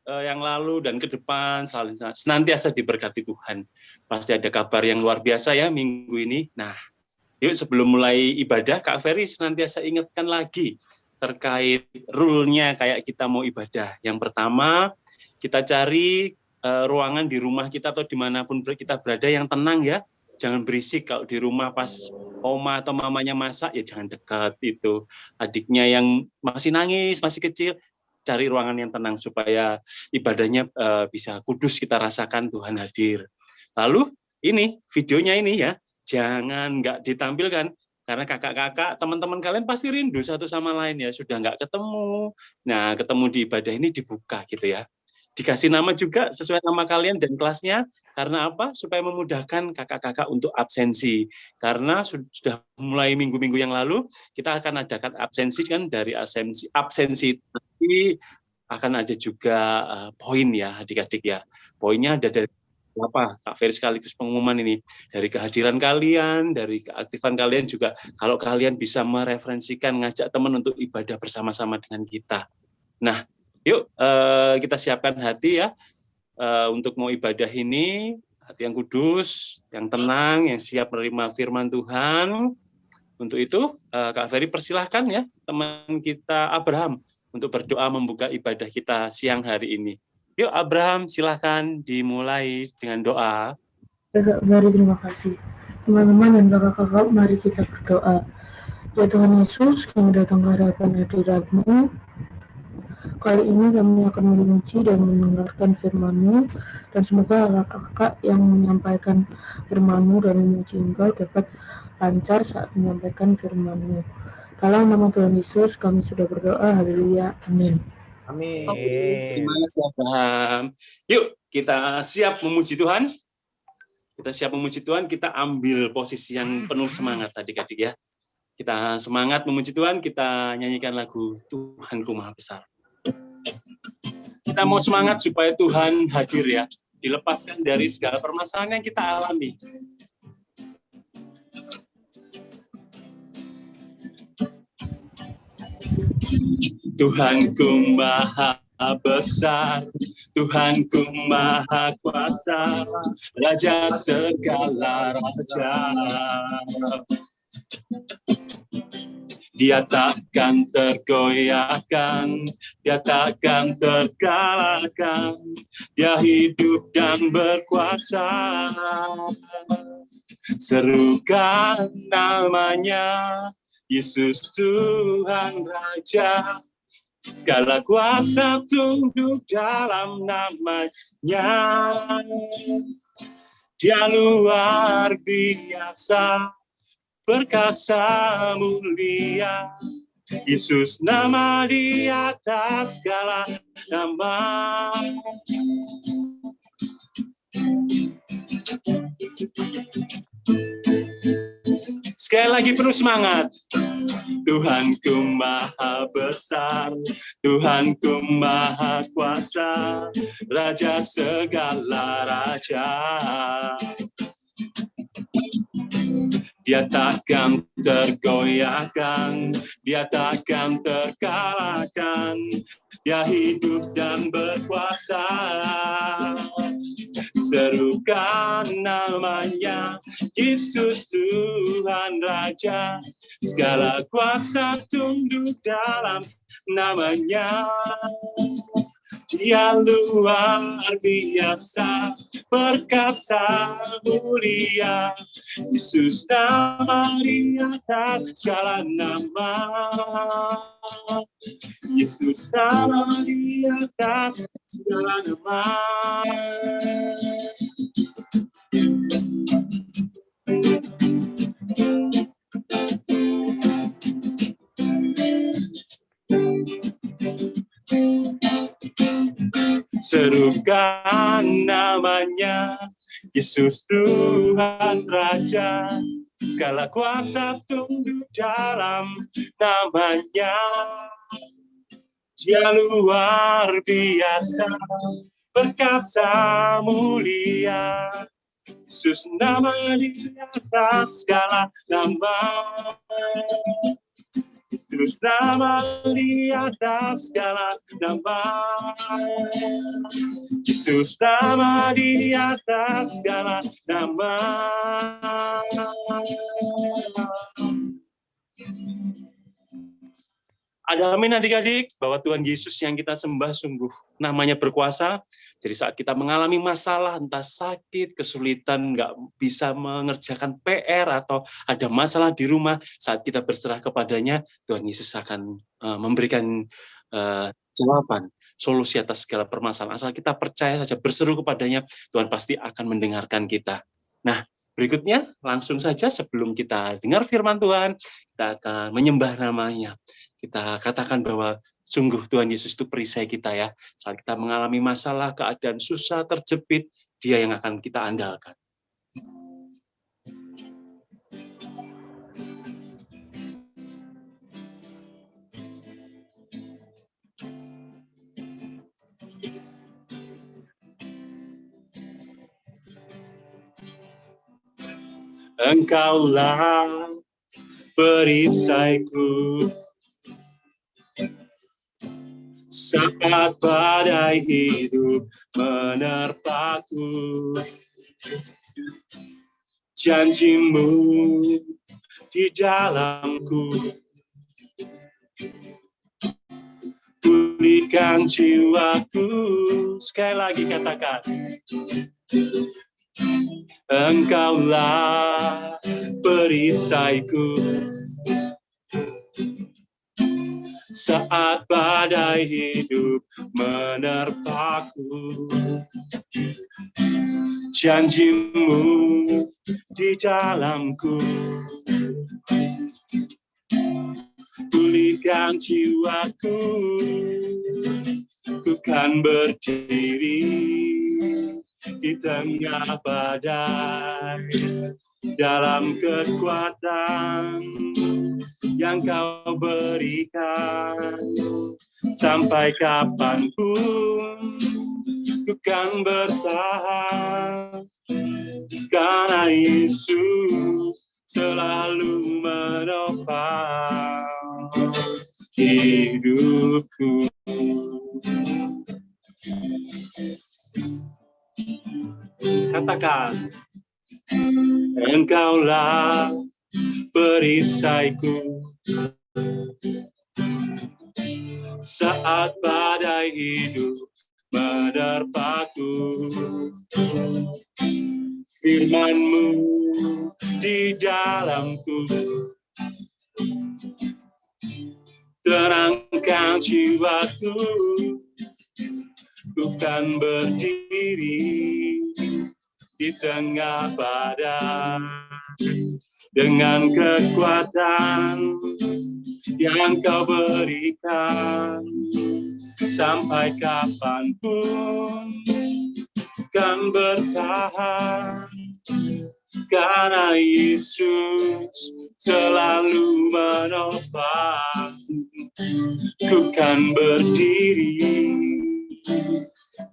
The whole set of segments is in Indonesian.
yang lalu dan ke depan selalu senantiasa diberkati Tuhan. Pasti ada kabar yang luar biasa ya minggu ini. Nah, yuk sebelum mulai ibadah, Kak Ferry senantiasa ingatkan lagi terkait rule-nya kayak kita mau ibadah. Yang pertama, kita cari ruangan di rumah kita atau dimanapun kita berada yang tenang ya. Jangan berisik. Kalau di rumah pas oma atau mamanya masak, ya jangan dekat itu. Adiknya yang masih nangis, masih kecil, cari ruangan yang tenang supaya ibadahnya bisa kudus kita rasakan Tuhan hadir. Lalu ini videonya ini ya, jangan nggak ditampilkan karena kakak-kakak teman-teman kalian pasti rindu satu sama lain ya, sudah nggak ketemu. Nah, ketemu di ibadah ini dibuka gitu ya. Dikasih nama juga sesuai nama kalian dan kelasnya. Karena apa? Supaya memudahkan kakak-kakak untuk absensi. Karena sudah mulai minggu-minggu yang lalu, kita akan adakan absensi kan dari absensi tapi akan ada juga poin ya adik-adik ya. Poinnya ada dari apa? Kak Ferry sekaligus pengumuman ini. Dari kehadiran kalian, dari keaktifan kalian juga, kalau kalian bisa mereferensikan, ngajak teman untuk ibadah bersama-sama dengan kita. Nah, yuk kita siapkan hati ya untuk mau ibadah ini, hati yang kudus, yang tenang, yang siap menerima firman Tuhan. Untuk itu, Kak Ferry persilahkan ya teman kita Abraham untuk berdoa membuka ibadah kita siang hari ini. Yuk Abraham, silahkan dimulai dengan doa. Kak Ferry, terima kasih. Teman-teman dan kakak-kakak, mari kita berdoa. Ya Tuhan Yesus, kami datang ke hadapan hadirat-Mu. Kali ini kami akan memuji dan mendengarkan firman-Mu, dan semoga kakak-kakak yang menyampaikan firman-Mu dan memuji Engkau dapat lancar saat menyampaikan firman-Mu. Dalam nama Tuhan Yesus kami sudah berdoa, haleluya, amin. Amin. Terima kasih Abraham. Yuk kita siap memuji Tuhan. Kita siap memuji Tuhan, kita ambil posisi yang penuh semangat adik-adik ya. Kita semangat memuji Tuhan, kita nyanyikan lagu Tuhanku Maha Besar. Kita mau semangat supaya Tuhan hadir ya, dilepaskan dari segala permasalahan yang kita alami. Tuhanku Maha Besar, Tuhanku Maha Kuasa, Raja segala raja. Dia takkan tergoyahkan, dia takkan terkalahkan, dia hidup dan berkuasa. Serukan namanya, Yesus Tuhan Raja, segala kuasa tunduk dalam namanya. Dia luar biasa, perkasa mulia, Yesus nama di atas segala nama. Sekali lagi penuh semangat. Tuhanku Maha Besar, Tuhanku Maha Kuasa, Raja segala raja. Dia takkan tergoyahkan, dia takkan terkalahkan, dia hidup dan berkuasa. Serukan namanya, Yesus Tuhan Raja, segala kuasa tunduk dalam namanya. Dia luar biasa, perkasa mulia, Yesus nama di atas segala nama. Yesus nama di atas segala nama. Serukan namanya, Yesus Tuhan Raja, segala kuasa tunduk dalam namanya. Dia luar biasa, perkasa mulia, Yesus nama di atas segala nama. Yesus Yesus, nama di atas segala nama. Yesus, nama di atas segala nama. Ada amin adik-adik, bahwa Tuhan Yesus yang kita sembah sungguh namanya berkuasa. Jadi saat kita mengalami masalah, entah sakit, kesulitan, nggak bisa mengerjakan PR, atau ada masalah di rumah, saat kita berserah kepadanya, Tuhan Yesus akan memberikan jawaban, solusi atas segala permasalahan. Asal kita percaya saja, berseru kepadanya, Tuhan pasti akan mendengarkan kita. Nah, berikutnya, langsung saja sebelum kita dengar firman Tuhan, kita akan menyembah namanya. Kita katakan bahwa sungguh Tuhan Yesus itu perisai kita ya. Saat kita mengalami masalah, keadaan susah, terjepit, Dia yang akan kita andalkan. Engkaulah perisaiku saat badai hidup menerpaku. Janjimu di dalamku, pulihkan jiwaku. Sekali lagi katakan, Engkaulah perisaiku saat badai hidup menerpaku. Janjimu di dalamku, pulihkan jiwaku. Ku kan berdiri di tengah badai, dalam kekuatan yang Kau berikan. Sampai kapanpun ku kan bertahan, karena Yesus selalu menopang hidupku. Katakan, Engkaulah perisaiku saat badai hidup menerpaku. Firman-Mu di dalamku, terangkan jiwaku. Ku kan berdiri di tengah badai dengan kekuatan yang Kau berikan. Sampai kapanpun kan bertahan, karena Yesus selalu menopang. Ku kan berdiri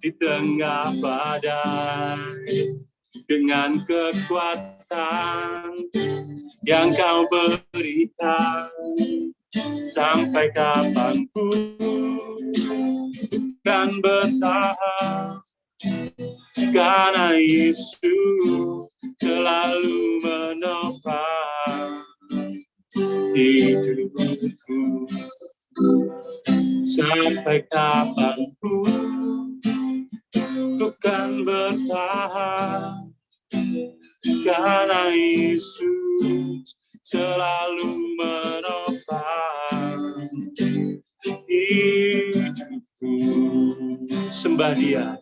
di tengah badai dengan kekuatan yang Kau berikan. Sampai kapanpun kan bertahan, karena Yesus selalu menopang hidupku. Sampai kapanpun ku kan bertahan, karena Yesus selalu menopang hidupku. Sembah Dia,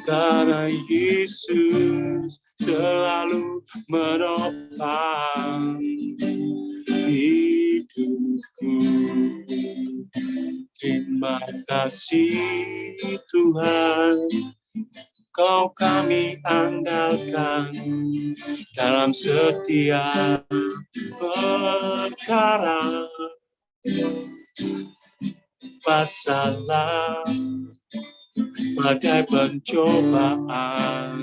karena Yesus selalu menopang hidupku. Terima kasih Tuhan, Kau kami andalkan dalam setiap perkara. Masalah, badai pencobaan,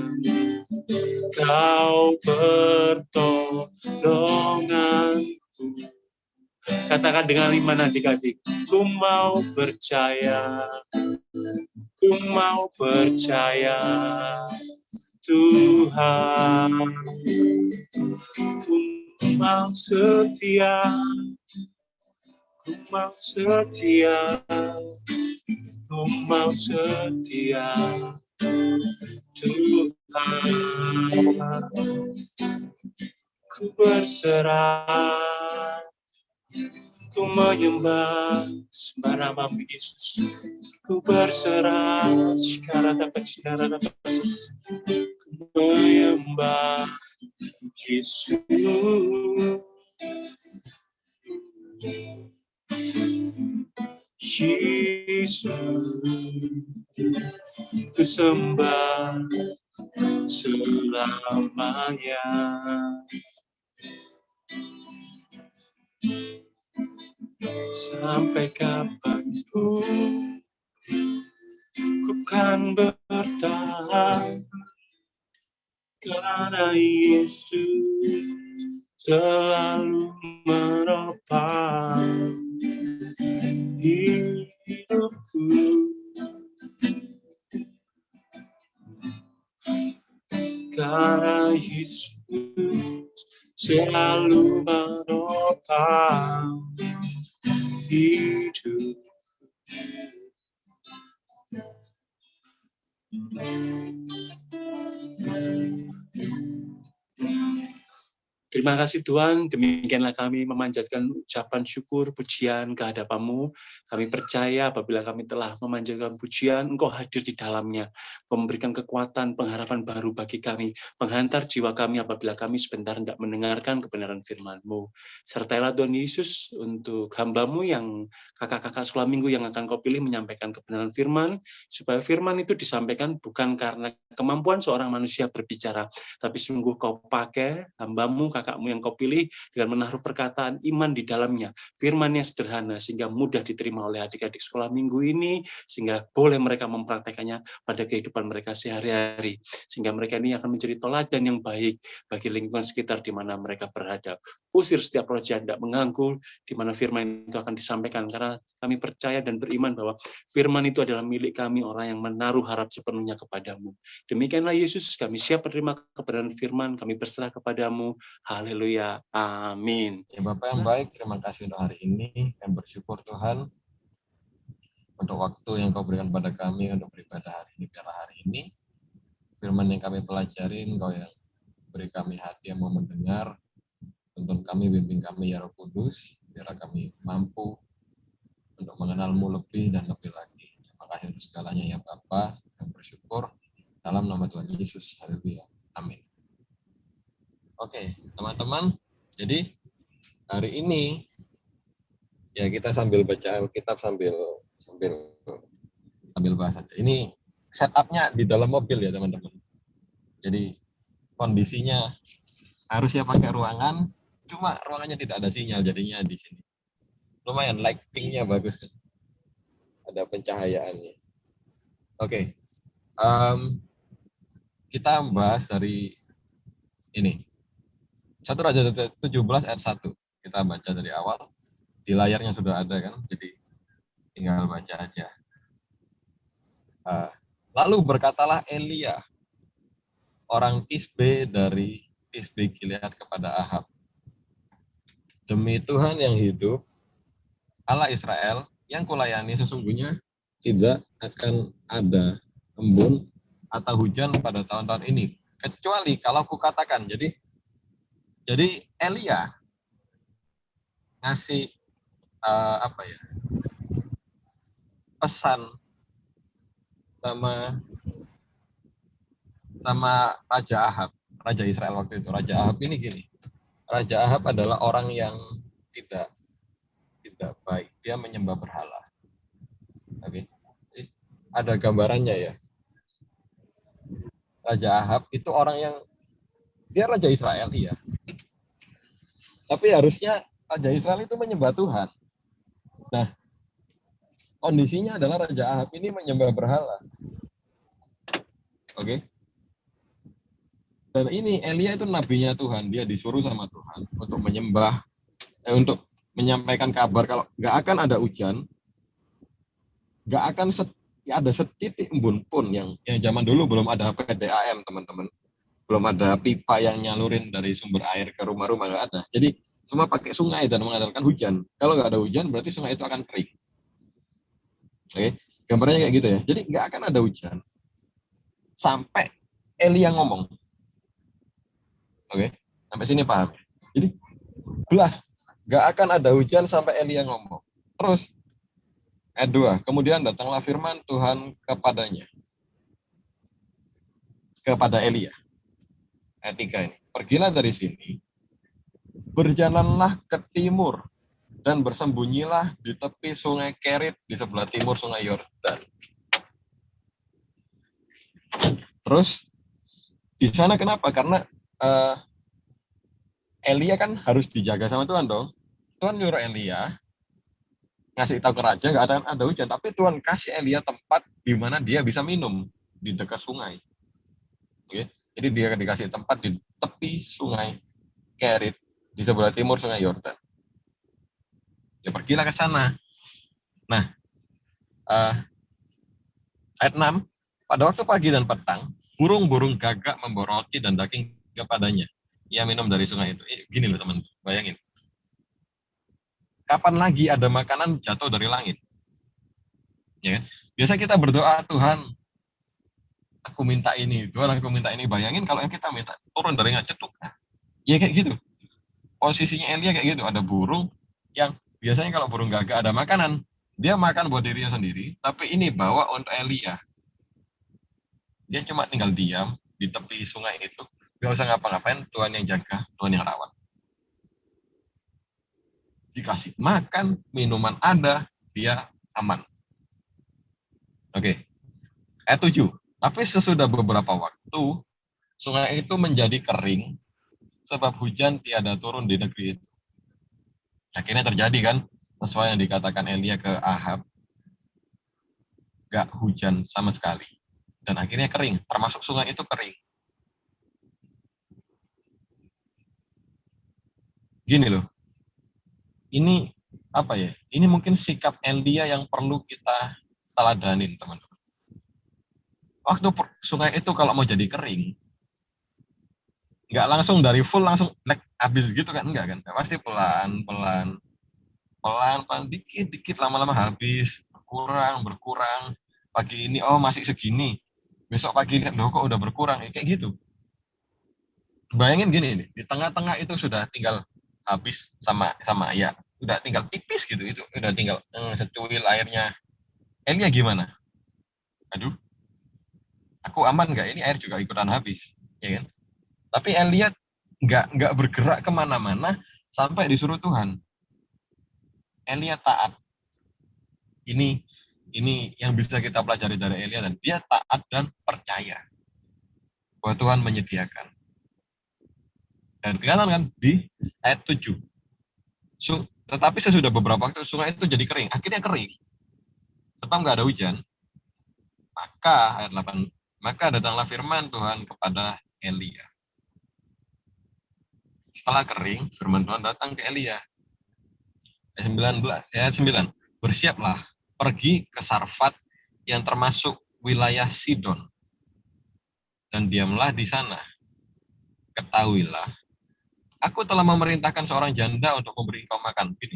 Kau pertolongan Katakan dengan iman adik-adik. Ku mau percaya. Ku mau percaya. Tuhan. Ku mau setia. Ku mau setia. Ku mau setia. Tuhan, ku berserah, ku menyembah sembah namamu Yesus. Ku berserah, sekarang dapat ku menyembah Yesus. Yesus, ku sembah selamanya. Sampai kapanpun ku kan bertahan, karena Yesus selalu menopang hidupku. Karena Yesus selalu menopang hidup. Terima kasih Tuhan, demikianlah kami memanjatkan ucapan syukur, pujian kehadapan-Mu. Kami percaya apabila kami telah memanjatkan pujian, Engkau hadir di dalamnya, memberikan kekuatan, pengharapan baru bagi kami, menghantar jiwa kami apabila kami sebentar hendak mendengarkan kebenaran firman-Mu. Sertailah Tuhan Yesus untuk hamba-Mu yang kakak-kakak sekolah minggu yang akan Kau pilih menyampaikan kebenaran firman, supaya firman itu disampaikan bukan karena kemampuan seorang manusia berbicara, tapi sungguh Kau pakai hamba-Mu, kakakmu yang Kau pilih dengan menaruh perkataan iman di dalamnya. Firman-Nya sederhana sehingga mudah diterima oleh adik-adik sekolah minggu ini, sehingga boleh mereka mempraktekannya pada kehidupan mereka sehari-hari. Sehingga mereka ini akan menjadi teladan yang baik bagi lingkungan sekitar di mana mereka berada. Usir setiap roh jahat tidak mengganggu, di mana firman itu akan disampaikan. Karena kami percaya dan beriman bahwa firman itu adalah milik kami, orang yang menaruh harap sepenuhnya kepadamu. Demikianlah Yesus, kami siap menerima kebenaran firman, kami berserah kepadamu. Haleluya. Amin. Ya Bapak yang baik, terima kasih untuk hari ini. Kami bersyukur Tuhan untuk waktu yang Kau berikan pada kami untuk beribadah hari ini. Biarlah hari ini firman yang kami pelajari, Engkau yang beri kami hati yang mau mendengar. Tuntun kami, bimbing kami ya Roh Kudus, biarlah kami mampu untuk mengenal-Mu lebih dan lebih lagi. Terima kasih untuk segalanya ya Bapa. Kami bersyukur dalam nama Tuhan Yesus. Haleluya. Amin. Oke, teman-teman. Jadi hari ini ya kita sambil baca Alkitab sambil bahas aja. Ini setupnya di dalam mobil ya teman-teman. Jadi kondisinya harusnya pakai ruangan, cuma ruangannya tidak ada sinyal, jadinya di sini. Lumayan lighting-nya bagus kan. Ada pencahayaannya. Oke. Kita bahas dari ini. 1 Raja 17 ayat 1. Kita baca dari awal. Di layarnya sudah ada kan, jadi tinggal baca aja. Lalu berkatalah Elia, orang Tisbe dari Tisbe Gilead kepada Ahab, demi Tuhan yang hidup, Allah Israel, yang kulayani sesungguhnya tidak akan ada embun atau hujan pada tahun-tahun ini, kecuali kalau kukatakan. Jadi Elia ngasih pesan sama Raja Ahab, Raja Israel waktu itu. Raja Ahab ini gini, Raja Ahab adalah orang yang tidak baik, dia menyembah berhala. Oke. Ada gambarannya ya. Raja Ahab itu orang yang dia Raja Israel, iya. Tapi harusnya Raja Israel itu menyembah Tuhan. Nah, kondisinya adalah Raja Ahab ini menyembah berhala. Oke. Dan ini Elia itu nabinya Tuhan, dia disuruh sama Tuhan untuk menyembah, untuk menyampaikan kabar kalau nggak akan ada hujan, nggak akan ada setitik embun pun yang zaman dulu belum ada PDAM, teman-teman. Belum ada pipa yang nyalurin dari sumber air ke rumah-rumah, nggak ada. Jadi semua pakai sungai dan mengandalkan hujan. Kalau nggak ada hujan, berarti sungai itu akan kering. Oke, gambarnya kayak gitu ya. Jadi nggak akan ada hujan sampai Elia ngomong. Oke, sampai sini paham ya? Jadi belas, nggak akan ada hujan sampai Elia ngomong. Terus ayat 2, kemudian datanglah firman Tuhan kepadanya, kepada Elia. Ayat 3 ini, pergilah dari sini, berjalanlah ke timur, dan bersembunyilah di tepi sungai Kerit di sebelah timur sungai Yordan. Terus di sana kenapa? Karena Elia kan harus dijaga sama Tuhan dong. Tuhan nyuruh Elia ngasih tahu ke raja nggak ada hujan, tapi Tuhan kasih Elia tempat di mana dia bisa minum di dekat sungai. Oke, jadi dia dikasih tempat di tepi sungai Kerit di sebelah timur sungai Yordan. Ya pergilah ke sana. Nah, ayat 6, pada waktu pagi dan petang, burung-burung gagak membawa roti dan daging kepadanya. Ia minum dari sungai itu. Gini loh teman, bayangin. Kapan lagi ada makanan jatuh dari langit? Ya kan? Biasa kita berdoa, Tuhan, aku minta ini, Tuhan aku minta ini. Bayangin kalau yang kita minta turun dari langit cetuk. Ya kayak gitu. Posisinya Elia kayak gitu. Ada burung yang biasanya kalau burung gagak ada makanan, dia makan buat dirinya sendiri, tapi ini bawa untuk Elia. Dia cuma tinggal diam di tepi sungai itu, gak usah ngapa-ngapain, Tuhan yang jaga, Tuhan yang rawat. Dikasih makan, minuman ada, dia aman. Oke. Ayat 7. Tapi sesudah beberapa waktu, sungai itu menjadi kering, sebab hujan tiada turun di negeri itu. Akhirnya terjadi kan, sesuai yang dikatakan Elia ke Ahab, gak hujan sama sekali. Dan akhirnya kering, termasuk sungai itu kering. Gini loh, ini apa ya? Ini mungkin sikap Elia yang perlu kita teladanin, teman-teman. Waktu sungai itu kalau mau jadi kering, nggak langsung dari full langsung habis gitu kan, enggak kan? Pasti pelan-pelan, dikit-dikit, lama-lama habis, berkurang. Pagi ini oh masih segini, besok pagi lihat loh kok udah berkurang, kayak gitu. Bayangin gini nih, di tengah-tengah itu sudah tinggal habis sama ya, udah tinggal tipis gitu, itu udah tinggal secuil airnya. Elia gimana? Aduh, aku aman nggak? Ini air juga ikutan habis, ya kan? Tapi Elia nggak bergerak kemana-mana sampai disuruh Tuhan. Elia taat. Ini yang bisa kita pelajari dari Elia, dan dia taat dan percaya bahwa Tuhan menyediakan. Dan kelihatan kan di ayat 7. Tetapi sesudah beberapa waktu sungai itu jadi kering. Akhirnya kering. Sebab nggak ada hujan. Maka ayat 8, maka datanglah firman Tuhan kepada Elia. Setelah kering, firman Tuhan datang ke Elia. Ayat 9. Bersiaplah, pergi ke Sarfat yang termasuk wilayah Sidon. Dan diamlah di sana. Ketahuilah, aku telah memerintahkan seorang janda untuk memberi kau makan. Gini.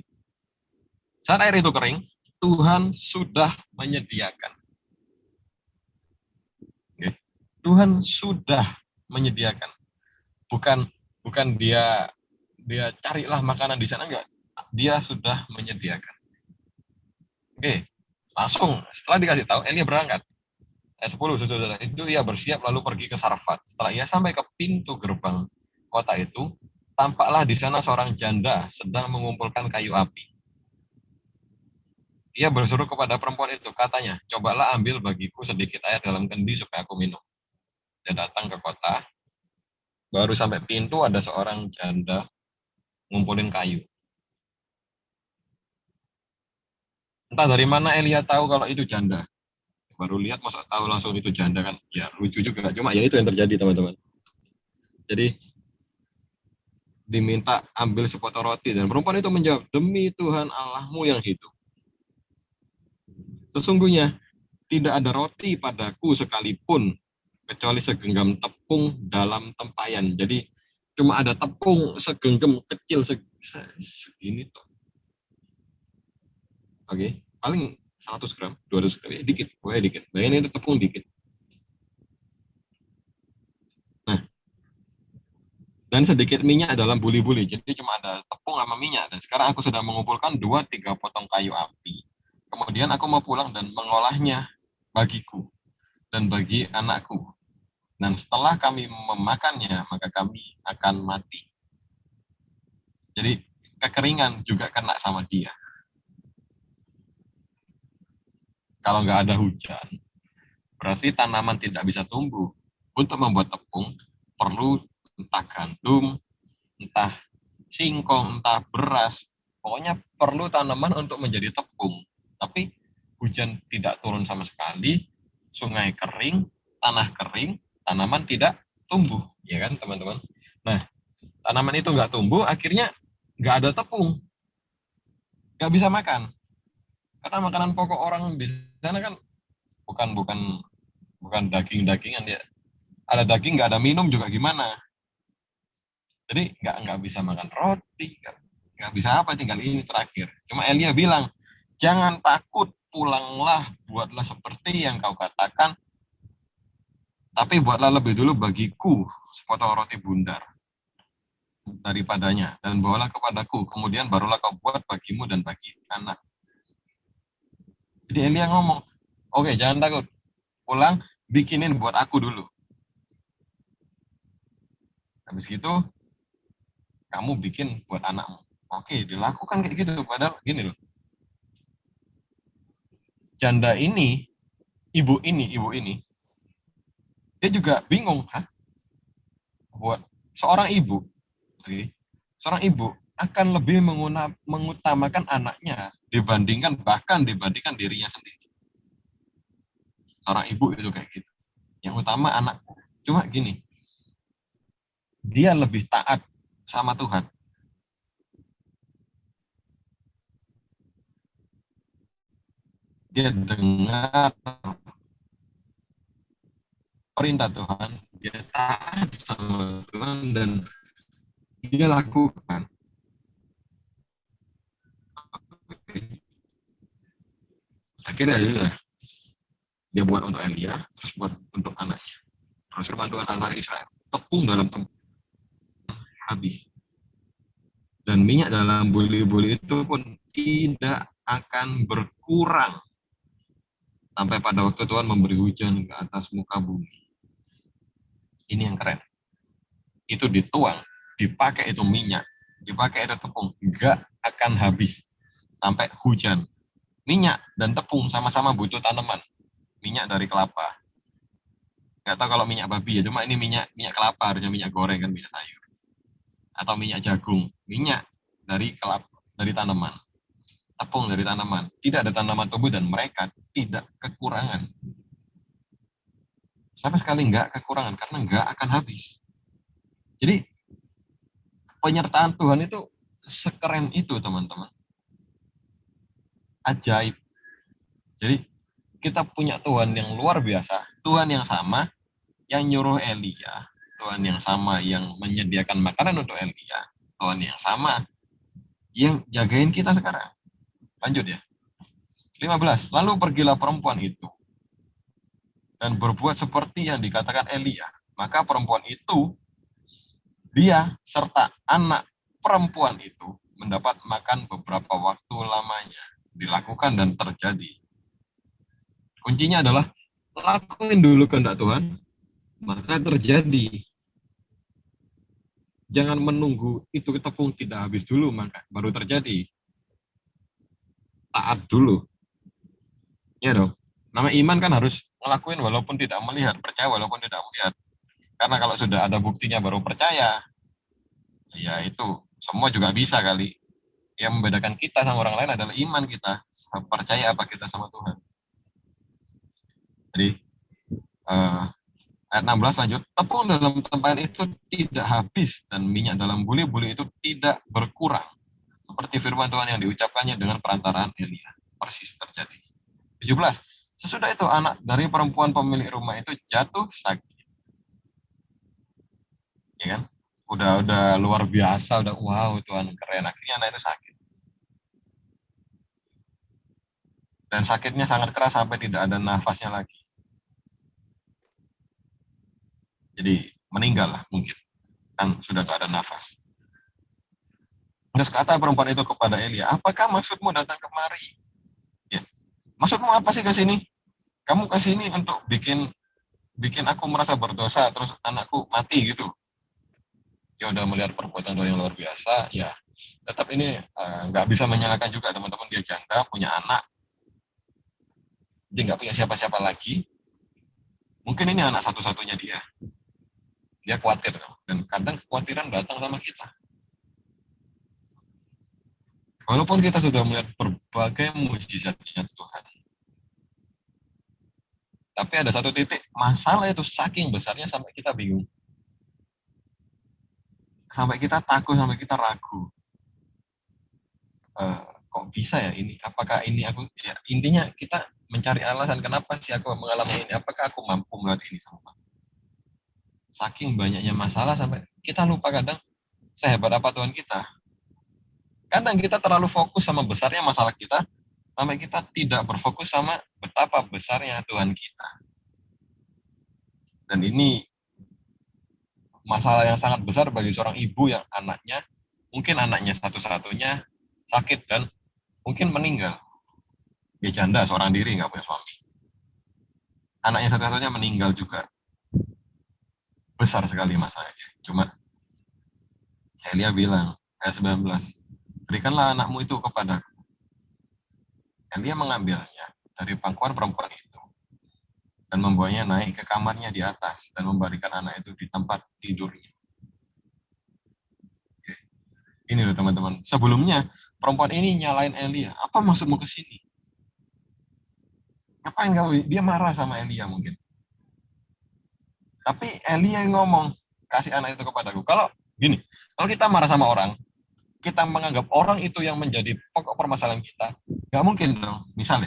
Saat air itu kering, Tuhan sudah menyediakan. Okay. Tuhan sudah menyediakan. Bukan dia carilah makanan di sana, enggak. Dia sudah menyediakan. Oke, langsung setelah dikasih tahu, Elia berangkat. Ayat 10, saudara, itu ia bersiap lalu pergi ke Sarfat. Setelah ia sampai ke pintu gerbang kota itu, tampaklah di sana seorang janda sedang mengumpulkan kayu api. Ia berseru kepada perempuan itu, katanya, cobalah ambil bagiku sedikit air dalam kendi supaya aku minum. Dia datang ke kota, baru sampai pintu ada seorang janda ngumpulin kayu. Entah dari mana Elia tahu kalau itu janda. Baru lihat masa tahu langsung itu janda kan? Ya lucu juga. Cuma ya itu yang terjadi teman-teman. Jadi diminta ambil sepotong roti, dan perempuan itu menjawab, demi Tuhan Allahmu yang hidup, sesungguhnya tidak ada roti padaku sekalipun kecuali segenggam tepung dalam tempayan. Jadi cuma ada tepung segenggam kecil segini tuh. Oke, paling 100 gram, 200 gram, ya dikit, pokoknya dikit. Bayangin itu tepung dikit. Nah, dan sedikit minyak dalam buli-buli. Jadi cuma ada tepung sama minyak. Dan sekarang aku sudah mengumpulkan 2-3 potong kayu api. Kemudian aku mau pulang dan mengolahnya bagiku dan bagi anakku. Dan setelah kami memakannya, maka kami akan mati. Jadi kekeringan juga kena sama dia. Kalau nggak ada hujan, berarti tanaman tidak bisa tumbuh. Untuk membuat tepung, perlu entah gandum, entah singkong, entah beras. Pokoknya perlu tanaman untuk menjadi tepung. Tapi hujan tidak turun sama sekali, sungai kering, tanah kering, tanaman tidak tumbuh, ya kan teman-teman? Nah, tanaman itu nggak tumbuh, akhirnya nggak ada tepung, nggak bisa makan. Karena makanan pokok orang di sana kan bukan daging-dagingan ya. Ada daging nggak ada minum juga gimana? Jadi nggak bisa makan roti, nggak bisa apa, tinggal ini terakhir. Cuma Elia bilang, jangan takut, pulanglah, buatlah seperti yang kau katakan, tapi buatlah lebih dulu bagiku sepotong roti bundar daripadanya, dan bawalah kepadaku, kemudian barulah kau buat bagimu dan bagi anak. Jadi Elia ngomong, oke, jangan takut, pulang, bikinin buat aku dulu. Habis itu, kamu bikin buat anakmu. Oke, dilakukan kayak gitu. Padahal gini loh, janda ini, ibu ini, dia juga bingung, buat seorang ibu, seorang ibu akan lebih mengutamakan anaknya bahkan dibandingkan dirinya sendiri. Seorang ibu itu kayak gitu. Yang utama anakku. Cuma gini, dia lebih taat sama Tuhan. Dia dengar perintah Tuhan, dia taat sama Tuhan, dan dia lakukan. Akhirnya dia buat untuk Elia, terus buat untuk anaknya. Terus firman Tuhan anak Israel, tepung dalam tepung habis. Dan minyak dalam buli-buli itu pun tidak akan berkurang sampai pada waktu Tuhan memberi hujan ke atas muka bumi. Ini yang keren. Itu dituang, dipakai itu minyak, dipakai itu tepung, nggak akan habis sampai hujan. Minyak dan tepung sama-sama butuh tanaman. Minyak dari kelapa. Nggak tahu kalau minyak babi ya, cuma ini minyak kelapa, harusnya minyak goreng kan, minyak sayur. Atau minyak jagung, minyak dari kelapa, dari tanaman. Tepung dari tanaman. Tidak ada tanaman tumbuh dan mereka tidak kekurangan. Sama sekali nggak kekurangan, karena nggak akan habis. Jadi, penyertaan Tuhan itu sekeren itu, teman-teman. Ajaib. Jadi, kita punya Tuhan yang luar biasa, Tuhan yang sama, yang nyuruh Elia, Tuhan yang sama yang menyediakan makanan untuk Elia, Tuhan yang sama yang jagain kita sekarang. Lanjut ya. 15. Lalu pergilah perempuan itu dan berbuat seperti yang dikatakan Elia. Maka perempuan itu, dia serta anak perempuan itu mendapat makan beberapa waktu lamanya. Dilakukan dan terjadi. Kuncinya adalah lakuin dulu kehendak Tuhan, maka terjadi. Jangan menunggu itu tepung tidak habis dulu, maka baru terjadi. Taat dulu. Ya dong. Nama iman kan harus ngelakuin walaupun tidak melihat, percaya walaupun tidak melihat. Karena kalau sudah ada buktinya baru percaya, ya itu semua juga bisa kali. Yang membedakan kita sama orang lain adalah iman kita, percaya apa kita sama Tuhan. Jadi Ayat 16 lanjut, tepung dalam tempayan itu tidak habis dan minyak dalam buli-buli itu tidak berkurang. Seperti firman Tuhan yang diucapkannya dengan perantaraan Elia. Persis terjadi. 17. Sesudah itu anak dari perempuan pemilik rumah itu jatuh sakit. Ya kan? Udah luar biasa, udah wow Tuhan keren. Akhirnya anak itu sakit. Dan sakitnya sangat keras sampai tidak ada nafasnya lagi. Jadi meninggal lah mungkin. Kan sudah tidak ada nafas. Terus kata perempuan itu kepada Elia, apakah maksudmu datang kemari? Ya. Maksudmu apa sih ke sini? Kamu ke sini untuk bikin aku merasa berdosa, terus anakku mati gitu. Ya udah melihat perbuatan Tuhan yang luar biasa, ya tetap ini nggak bisa menyalahkan juga teman-teman, dia janda, punya anak, dia nggak punya siapa-siapa lagi. Mungkin ini anak satu-satunya dia. Dia khawatir, dan kadang kekhawatiran datang sama kita. Walaupun kita sudah melihat berbagai mujizatnya Tuhan, tapi ada satu titik masalah itu saking besarnya sampai kita bingung, sampai kita takut, sampai kita ragu. Kok bisa ya ini? Apakah ini aku? Ya, intinya kita mencari alasan kenapa sih aku mengalami ini? Apakah aku mampu melalui ini semua? Saking banyaknya masalah sampai kita lupa kadang sehebat apa Tuhan kita. Kadang kita terlalu fokus sama besarnya masalah kita, sampai kita tidak berfokus sama betapa besarnya Tuhan kita. Dan ini masalah yang sangat besar bagi seorang ibu yang mungkin anaknya satu-satunya sakit dan mungkin meninggal. Dia janda, seorang diri, nggak punya suami. Anaknya satu-satunya meninggal juga. Besar sekali masalahnya. Cuma Elia bilang, ayat 19, berikanlah anakmu itu kepadaku. Elia mengambilnya dari pangkuan perempuan itu dan membawanya naik ke kamarnya di atas dan memberikan anak itu di tempat tidurnya. Oke. Ini loh teman-teman. Sebelumnya perempuan ini nyalain Elia. Apa maksudmu ke sini? Ngapain kamu? Dia marah sama Elia mungkin. Tapi Elia yang ngomong, kasih anak itu kepadaku. Kalau kita marah sama orang, kita menganggap orang itu yang menjadi pokok permasalahan kita, nggak mungkin dong. Misal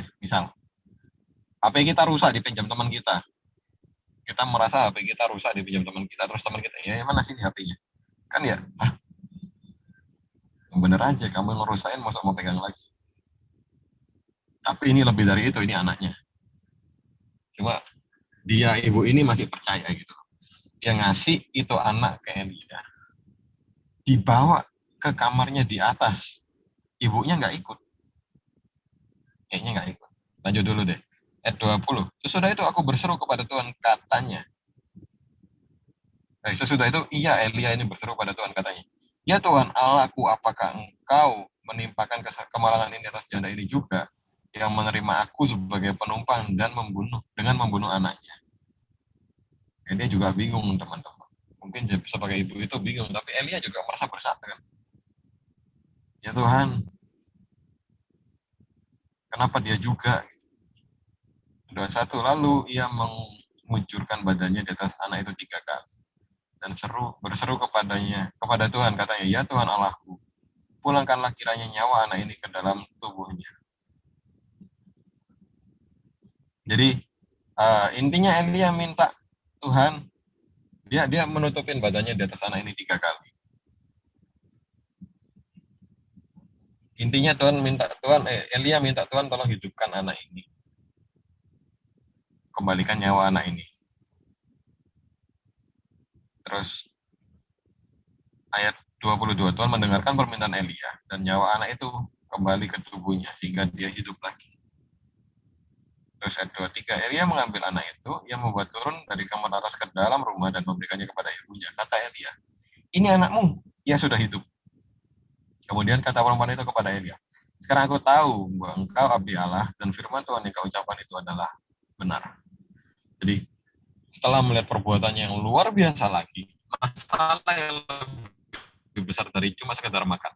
HP kita rusak dipinjam teman kita. Kita merasa HP kita rusak dipinjam teman kita, terus teman kita, ya mana sih HP-nya? Kan ya, yang bener aja, kamu ngerusain, masa mau pegang lagi. Tapi ini lebih dari itu, ini anaknya. Cuma dia, ibu ini masih percaya gitu. Dia ngasih itu anak ke Elia. Dibawa ke kamarnya di atas. Ibunya nggak ikut. Kayaknya nggak ikut. Lanjut dulu deh. Ayat 20. Sesudah itu aku berseru kepada Tuhan, katanya. Sesudah itu, iya Elia ini berseru pada Tuhan, katanya. Ya Tuhan Allahku, apakah engkau menimpakan kemalangan ini atas janda ini juga, yang menerima aku sebagai penumpang dan membunuh anaknya. Dia juga bingung teman-teman. Mungkin sebagai ibu itu bingung, tapi Elia juga merasa bersalah kan. Ya Tuhan, kenapa dia juga? 21, lalu ia menguncurkan badannya di atas anak itu 3 kali. Dan berseru kepada Tuhan, katanya, ya Tuhan Allahku, pulangkanlah kiranya nyawa anak ini ke dalam tubuhnya. Jadi intinya Elia minta Tuhan, dia menutupin badannya di atas anak ini 3 kali. Intinya Elia minta Tuhan tolong hidupkan anak ini. Kembalikan nyawa anak ini. Terus ayat 22, Tuhan mendengarkan permintaan Elia dan nyawa anak itu kembali ke tubuhnya sehingga dia hidup lagi. Terus ayat 23, Elia mengambil anak itu, ia membawa turun dari kamar atas ke dalam rumah dan memberikannya kepada ibunya. Kata Elia, ini anakmu, ia sudah hidup. Kemudian kata perempuan itu kepada Elia, sekarang aku tahu bahwa engkau abdi Allah dan firman Tuhan yang kau ucapkan itu adalah benar. Jadi setelah melihat perbuatannya yang luar biasa lagi, masalah yang lebih besar dari cuma sekedar makan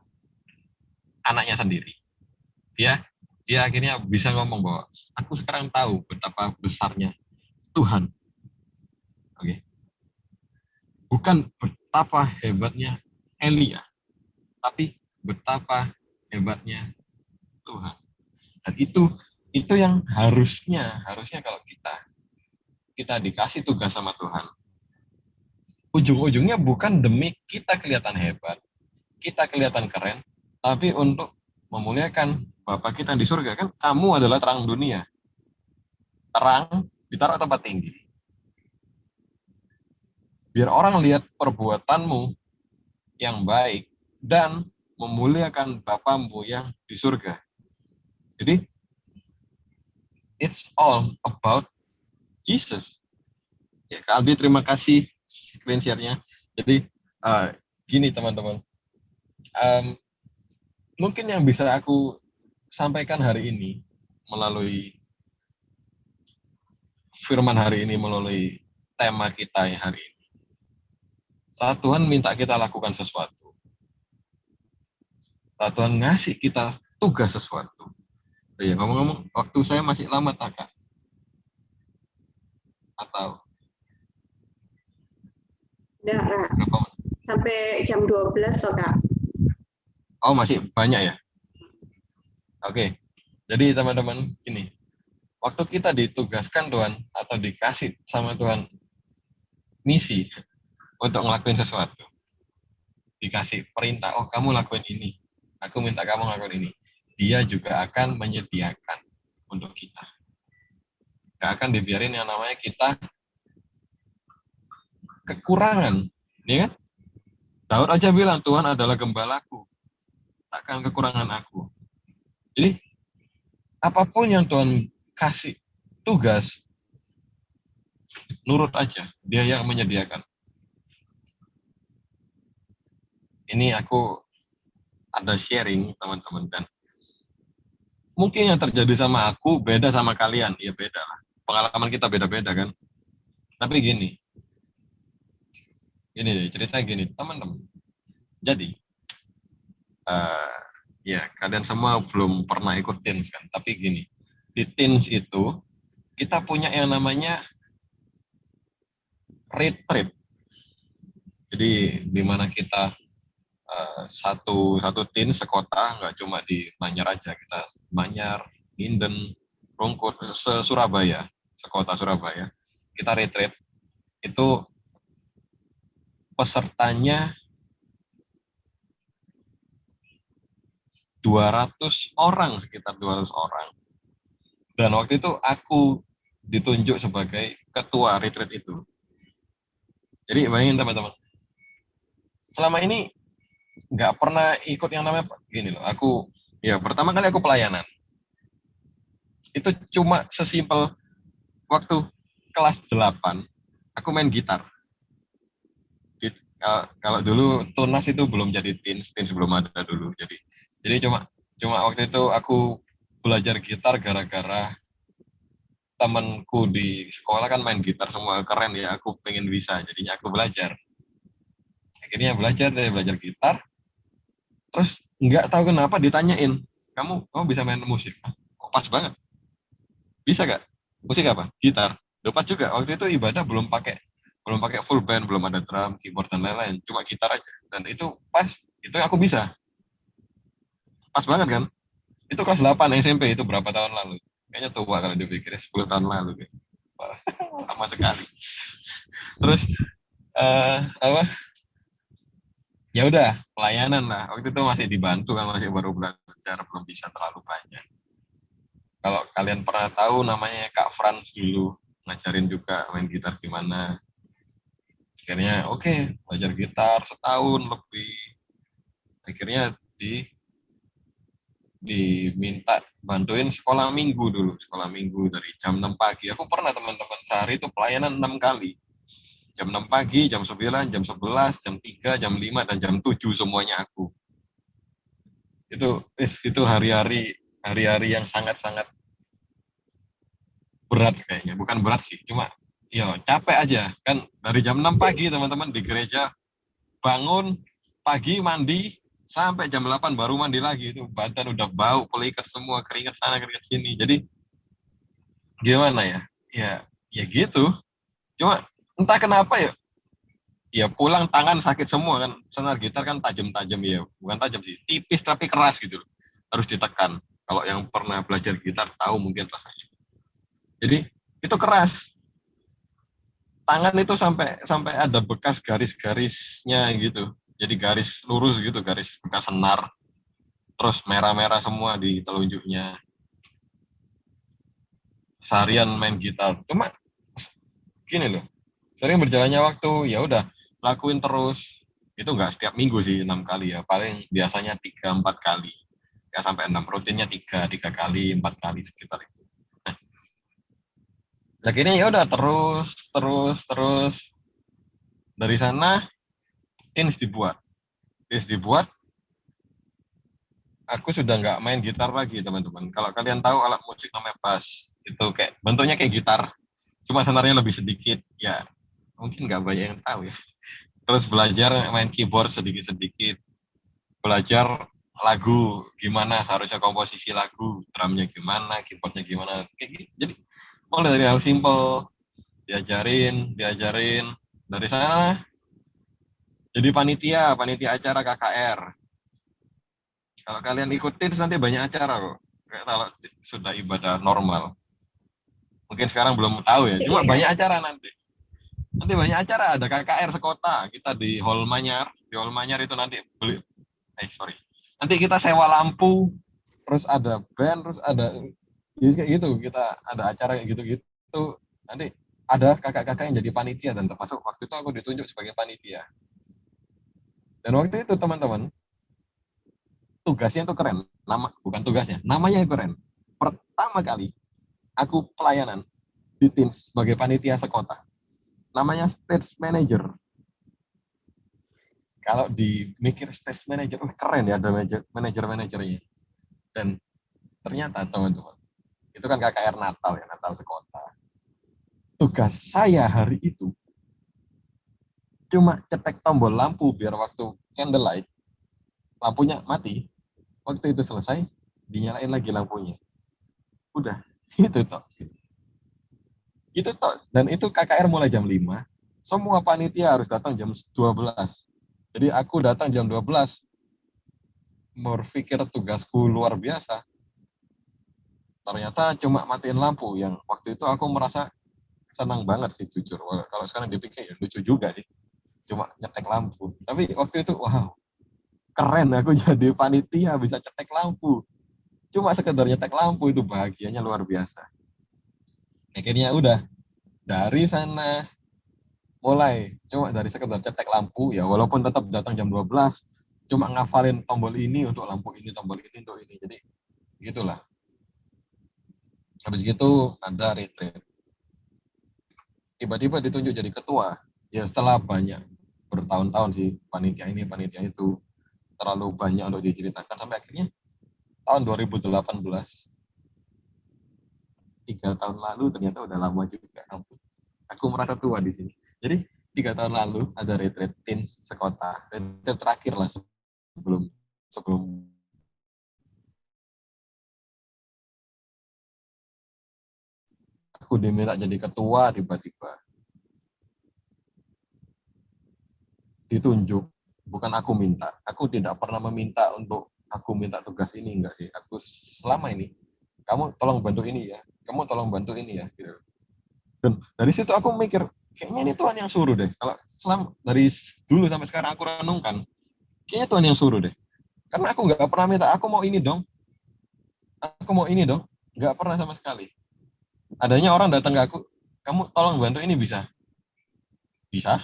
anaknya sendiri, dia akhirnya bisa ngomong bahwa aku sekarang tahu betapa besarnya Tuhan. Oke. Bukan betapa hebatnya Elia, tapi betapa hebatnya Tuhan. Dan itu yang harusnya kalau kita dikasih tugas sama Tuhan. Ujung-ujungnya bukan demi kita kelihatan hebat, kita kelihatan keren, tapi untuk memuliakan Bapa kita di surga. Kan kamu adalah terang dunia. Terang ditaruh tempat tinggi. Biar orang lihat perbuatanmu yang baik dan memuliakan Bapamu yang di surga. Jadi, it's all about Jesus. Ya, Kak Albi, terima kasih screen share-nya. Jadi, gini teman-teman. Mungkin yang bisa aku sampaikan hari ini melalui firman hari ini, melalui tema kita yang hari ini. Saat Tuhan minta kita lakukan sesuatu, saat Tuhan ngasih kita tugas sesuatu. Ya, ngomong-ngomong, waktu saya masih lama, Kak? Atau? Udah, sampai jam 12 loh, Kak. Oh, masih banyak ya? Oke. Jadi, teman-teman, gini. Waktu kita ditugaskan Tuhan, atau dikasih sama Tuhan misi untuk ngelakuin sesuatu. Dikasih perintah, oh kamu lakuin ini. Aku minta kamu lakuin ini. Dia juga akan menyediakan untuk kita. Gak akan dibiarin yang namanya kita kekurangan. Ya kan? Daud aja bilang, Tuhan adalah gembalaku. Takkan kekurangan aku. Jadi, apapun yang Tuhan kasih tugas, nurut aja. Dia yang menyediakan. Ini aku ada sharing, teman-teman, kan. Mungkin yang terjadi sama aku beda sama kalian. Ya beda lah. Pengalaman kita beda-beda, kan. Tapi gini deh, ceritanya gini, teman-teman. Jadi, ya kalian semua belum pernah ikut teens, kan. Tapi gini, di teens itu, kita punya yang namanya retreat. Jadi, di mana kita satu tim sekota, nggak cuma di Manyar aja, kita Manyar, Minden, Rungkut, Surabaya, sekota Surabaya, kita retreat. Itu pesertanya 200 orang, sekitar 200 orang. Dan waktu itu aku ditunjuk sebagai ketua retreat itu. Jadi bayangin teman-teman, selama ini nggak pernah ikut yang namanya gini loh. Aku ya pertama kali aku pelayanan. Itu cuma sesimpel waktu kelas 8 aku main gitar. Kalau dulu Tunas itu belum jadi teens belum ada dulu. Jadi cuma waktu itu aku belajar gitar gara-gara temanku di sekolah kan main gitar semua, keren ya, aku pengen bisa, jadinya aku belajar. Akhirnya belajar gitar. Terus nggak tahu kenapa ditanyain, kamu bisa main musik? Oh, pas banget. Bisa gak? Musik apa? Gitar. Pas juga. Waktu itu ibadah belum pakai full band, belum ada drum, keyboard dan lain-lain, cuma gitar aja. Dan itu pas, itu aku bisa. Pas banget kan? Itu kelas 8 SMP, itu berapa tahun lalu? Kayaknya tua kalau dipikir, 10 tahun lalu. Lama sekali. Terus ya udah pelayanan lah. Waktu itu masih dibantu kan, masih baru belajar, belum bisa terlalu banyak. Kalau kalian pernah tahu namanya Kak Frans dulu ngajarin juga main gitar gimana. Akhirnya oke, belajar gitar setahun lebih. Akhirnya diminta bantuin sekolah minggu dulu, sekolah minggu dari jam 6 pagi. Aku pernah teman-teman sehari itu pelayanan 6 kali. Jam 6 pagi, jam 9, jam 11, jam 3, jam 5, dan jam 7 semuanya aku. Itu hari-hari yang sangat-sangat berat kayaknya. Bukan berat sih, cuma capek aja. Kan dari jam 6 pagi teman-teman di gereja, bangun, pagi mandi, sampai jam 8 baru mandi lagi. Itu badan udah bau, pelikat semua, keringat sana, keringat sini. Jadi, gimana ya? Ya gitu. Cuma Entah kenapa ya pulang tangan sakit semua kan. Senar gitar kan tajam-tajam ya, bukan tajam sih, tipis tapi keras gitu loh. Harus ditekan. Kalau yang pernah belajar gitar tahu mungkin rasanya. Jadi itu keras. Tangan itu sampai sampai ada bekas garis-garisnya gitu. Jadi garis lurus gitu, garis bekas senar. Terus merah-merah semua di telunjuknya. Seharian main gitar. Cuma gini loh, sering berjalannya waktu, ya udah lakuin terus. Itu nggak setiap minggu sih 6 kali ya, paling biasanya 3-4 kali, ya sampai 6, rutinnya tiga kali 4 kali sekitar itu. Nah, akhirnya ya udah terus dari sana ins dibuat, aku sudah nggak main gitar lagi teman-teman. Kalau kalian tahu alat musik namanya bass, itu kayak bentuknya kayak gitar, cuma senarnya lebih sedikit ya, mungkin nggak banyak yang tahu ya. Terus belajar main keyboard sedikit-sedikit, belajar lagu gimana seharusnya komposisi lagu, drumnya gimana, keyboardnya gimana, kayak gitu. Jadi mulai dari hal simple, diajarin dari sana jadi panitia acara KKR. Kalau kalian ikutin nanti banyak acara kok, kayak kalau sudah ibadah normal. Mungkin sekarang belum tahu ya, cuma Iya. banyak acara nanti banyak acara, ada KKR sekota, kita di Hall Manyar itu nanti nanti kita sewa lampu, terus ada band, terus ada ya kayak gitu, kita ada acara kayak gitu-gitu. Nanti ada kakak-kakak yang jadi panitia, dan termasuk waktu itu aku ditunjuk sebagai panitia. Dan waktu itu teman-teman, tugasnya itu keren. Bukan tugasnya, namanya yang keren. Pertama kali aku pelayanan di tim sebagai panitia sekota. Namanya stage manager. Kalau di mikir stage manager, keren ya, ada manajer-manajernya. Dan ternyata teman-teman, itu kan KKR Natal ya, Natal sekota. Tugas saya hari itu cuma cetek tombol lampu biar waktu candlelight lampunya mati, waktu itu selesai dinyalain lagi lampunya, udah. Itu toh dan itu KKR mulai jam 5, semua panitia harus datang jam 12. Jadi aku datang jam 12, berpikir tugasku luar biasa, ternyata cuma matiin lampu. Yang waktu itu aku merasa senang banget sih jujur. Kalau sekarang dipikir ya lucu juga sih, cuma nyetek lampu. Tapi waktu itu wow, keren aku jadi panitia bisa cetek lampu. Cuma sekedar nyetek lampu itu bahagianya luar biasa. Akhirnya udah dari sana mulai cuma dari sekedar cetek lampu ya, walaupun tetap datang jam 12, cuma ngafalin tombol ini untuk lampu ini, tombol ini untuk ini. Jadi gitulah. Habis gitu ada retreat. Tiba-tiba ditunjuk jadi ketua. Ya setelah banyak bertahun-tahun sih, panitia ini panitia itu, terlalu banyak untuk diceritakan, sampai akhirnya tahun 2018, 3 tahun lalu, ternyata udah lama juga. Ampun, aku merasa tua di sini. Jadi 3 tahun lalu ada retreat teens sekota, retreat terakhir lah sebelum sebelum aku diminta jadi ketua. Tiba-tiba ditunjuk, bukan aku minta, aku tidak pernah meminta untuk aku minta tugas ini, enggak sih. Aku selama ini, kamu tolong bantu ini ya, kamu tolong bantu ini ya gitu. Dan dari situ aku mikir, kayaknya ini Tuhan yang suruh deh. Kalau dari dulu sampai sekarang aku renungkan, kayaknya Tuhan yang suruh deh. Karena aku nggak pernah minta, aku mau ini dong, aku mau ini dong. Nggak pernah sama sekali. Adanya orang datang ke aku, kamu tolong bantu ini bisa? Bisa.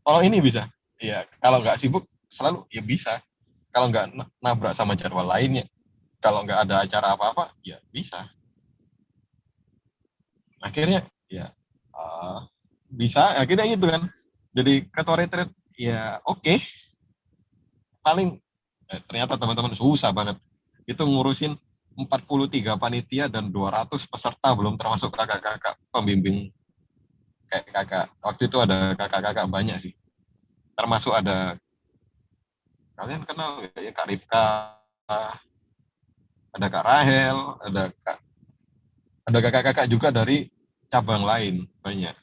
Tolong ini bisa? Iya, kalau nggak sibuk, selalu ya bisa. Kalau nggak nabrak sama jadwal lainnya, kalau nggak ada acara apa-apa, ya bisa. Akhirnya, ya bisa, akhirnya gitu kan. Jadi ketua retreat, ya oke. Paling, ternyata teman-teman susah banget. Itu ngurusin 43 panitia dan 200 peserta, belum termasuk kakak-kakak pembimbing. Kayak kakak, waktu itu ada kakak-kakak banyak sih. Termasuk ada, kalian kenal ya, Kak Ripka, ada Kak Rahel, ada kakak-kakak juga dari cabang lain, banyak.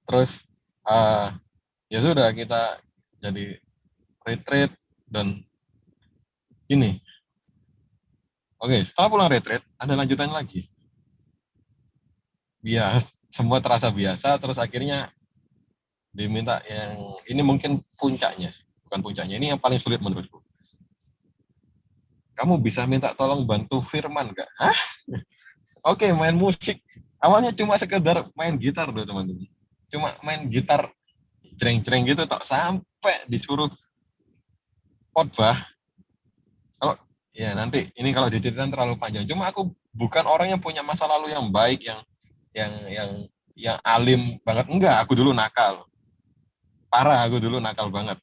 Terus ya sudah kita jadi retreat dan gini. Oke, setelah pulang retreat ada lanjutan lagi. Biar semua terasa biasa, terus akhirnya diminta yang ini mungkin puncaknya, bukan puncaknya, ini yang paling sulit menurutku. Kamu bisa minta tolong bantu Firman nggak? Hah? Oke, main musik. Awalnya cuma sekedar main gitar loh teman-teman. Cuma main gitar jreng-jreng gitu tok sampai disuruh khotbah. Kalau ya nanti ini kalau diceritain terlalu panjang. Cuma aku bukan orang yang punya masa lalu yang baik, yang yang yang alim banget. Enggak, aku dulu nakal. Parah, aku dulu nakal banget.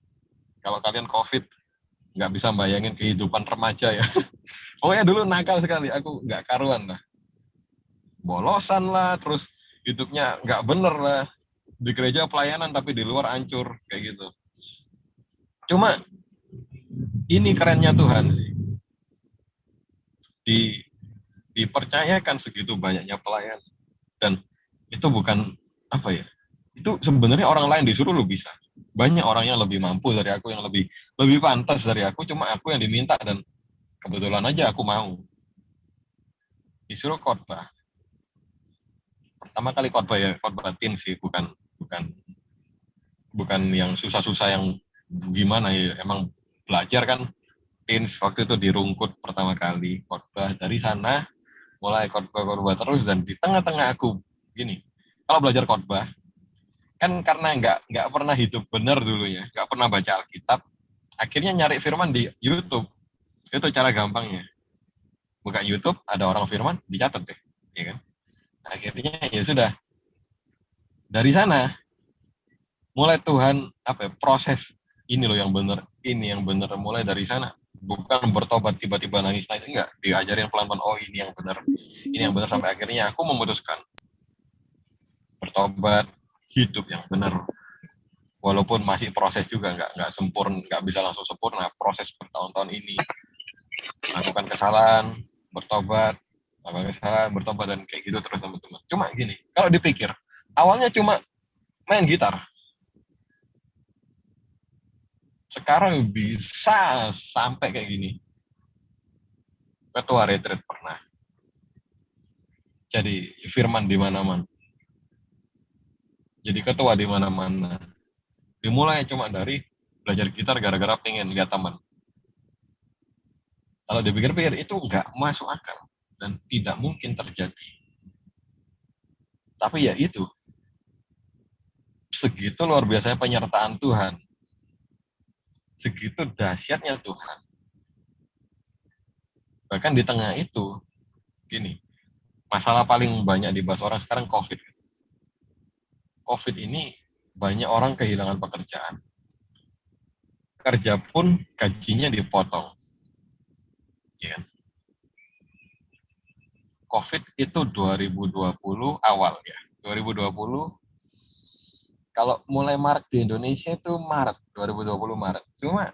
Kalau kalian COVID nggak bisa bayangin kehidupan remaja ya. Pokoknya dulu nakal sekali. Aku nggak karuan lah. Bolosan lah, terus hidupnya nggak bener lah. Di gereja pelayanan tapi di luar hancur kayak gitu. Cuma ini kerennya Tuhan sih. Dipercayakan segitu banyaknya pelayan, dan itu bukan apa ya, itu sebenarnya orang lain disuruh lu bisa, banyak orang yang lebih mampu dari aku, yang lebih lebih pantas dari aku, cuma aku yang diminta dan kebetulan aja aku mau disuruh khotbah. Pertama kali khotbah ya khotbah tin sih, bukan bukan bukan yang susah-susah yang gimana ya, emang belajar kan. Teens waktu itu di Rungkut pertama kali khotbah, dari sana mulai khotbah terus, dan di tengah-tengah aku gini, kalau belajar khotbah kan karena nggak pernah hidup benar dulunya, nggak pernah baca Alkitab, akhirnya nyari firman di YouTube. Itu cara gampangnya, buka YouTube ada orang firman dicatat deh, ya kan. Akhirnya ya sudah, dari sana mulai Tuhan apa ya, proses ini loh yang benar, ini yang benar, mulai dari sana. Bukan bertobat tiba-tiba nangis-nangis, enggak, diajarin pelan-pelan, oh ini yang benar, ini yang benar, sampai akhirnya aku memutuskan bertobat, hidup yang benar. Walaupun masih proses juga, nggak sempurna, nggak bisa langsung sempurna, proses bertahun-tahun ini, lakukan kesalahan, bertobat, lakukan kesalahan, bertobat, dan kayak gitu terus teman-teman. Cuma gini, kalau dipikir, awalnya cuma main gitar, sekarang bisa sampai kayak gini. Ketua retreat pernah, jadi firman di mana-mana, jadi ketua di mana-mana. Dimulai cuma dari belajar gitar gara-gara pengen lihat teman. Kalau dipikir-pikir itu nggak masuk akal dan tidak mungkin terjadi. Tapi ya itu, segitu luar biasanya penyertaan Tuhan, segitu dahsyatnya Tuhan. Bahkan di tengah itu, gini, masalah paling banyak dibahas orang sekarang COVID. COVID ini banyak orang kehilangan pekerjaan. Kerja pun gajinya dipotong. Ya. COVID itu 2020 awal ya. 2020, kalau mulai Maret di Indonesia itu Maret, 2020 Maret. Cuma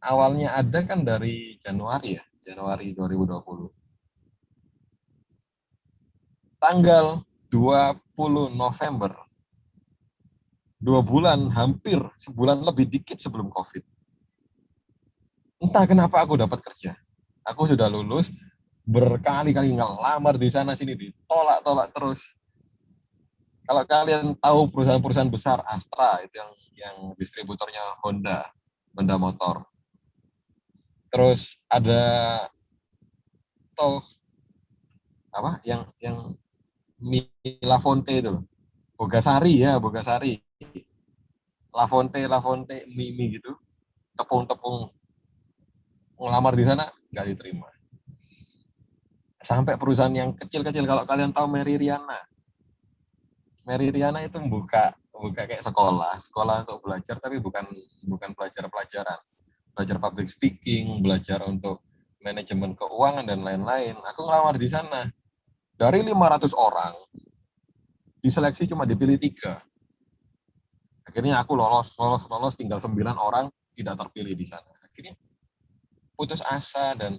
awalnya ada kan dari Januari ya, Januari 2020. Tanggal 20 November, 2 bulan, hampir sebulan lebih dikit sebelum COVID. Entah kenapa aku dapat kerja. Aku sudah lulus, berkali-kali ngelamar di sana sini, ditolak-tolak terus. Kalau kalian tahu perusahaan-perusahaan besar, Astra itu yang distributornya Honda Motor. Terus ada toh apa yang Mila Fonte itu loh. Bogasari ya, Bogasari. La Fonte, Mimi gitu. Tepung-tepung, ngelamar di sana nggak diterima. Sampai perusahaan yang kecil-kecil, kalau kalian tahu Mary Riana itu buka kayak sekolah untuk belajar, tapi bukan belajar pelajaran, belajar public speaking, belajar untuk manajemen keuangan dan lain-lain. Aku ngelamar di sana, dari 500 orang diseleksi cuma dipilih 3. Akhirnya aku lolos, tinggal 9 orang tidak terpilih di sana. Akhirnya putus asa, dan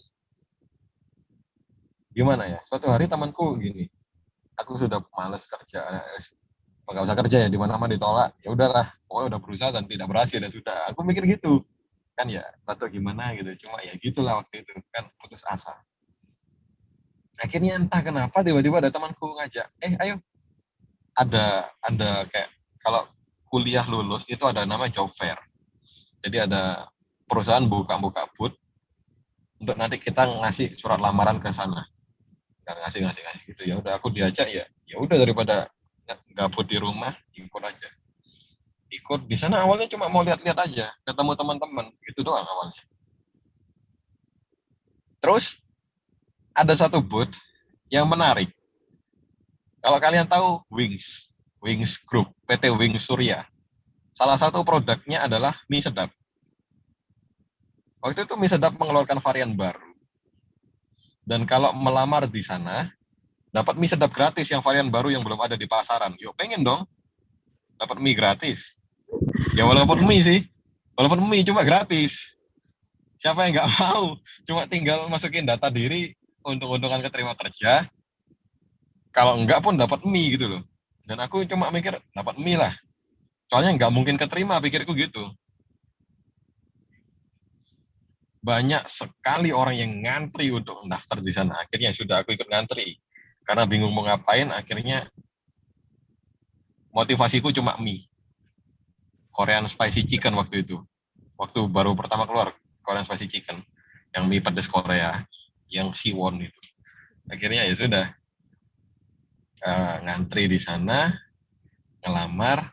gimana ya, suatu hari temanku gini, aku sudah males kerja, nggak usah kerja ya, di mana-mana ditolak, ya udahlah, pokoknya udah berusaha dan tidak berhasil dan sudah. Aku mikir gitu kan, ya atau gimana gitu, cuma ya gitulah waktu itu kan, putus asa. Akhirnya entah kenapa tiba-tiba ada temanku ngajak, ayo, ada kayak kalau kuliah lulus itu ada nama job fair. Jadi ada perusahaan buka booth untuk nanti kita ngasih surat lamaran ke sana, kan ngasih gitu. Ya udah, aku diajak, ya udah, daripada gabut di rumah, ikut aja. Ikut di sana awalnya cuma mau lihat-lihat aja, ketemu teman-teman, itu doang awalnya. Terus ada satu booth yang menarik. Kalau kalian tahu Wings Group, PT Wings Surya, salah satu produknya adalah mie sedap. Waktu itu mie sedap mengeluarkan varian baru. Dan kalau melamar di sana, dapat mie sedap gratis yang varian baru yang belum ada di pasaran. Yuk, pengen dong dapat mie gratis. Ya walaupun mie cuma gratis. Siapa yang nggak mau? Cuma tinggal masukin data diri, untung-untungan keterima kerja. Kalau enggak pun dapat mie gitu loh. Dan aku cuma mikir, dapat mie lah. Soalnya nggak mungkin keterima, pikirku gitu. Banyak sekali orang yang ngantri untuk mendaftar di sana. Akhirnya sudah aku ikut ngantri. Karena bingung mau ngapain, akhirnya motivasiku cuma mie. Korean Spicy Chicken waktu itu. Waktu baru pertama keluar, Korean Spicy Chicken. Yang mie pedas Korea. Yang siwon itu. Akhirnya ya sudah. Ngantri di sana, ngelamar.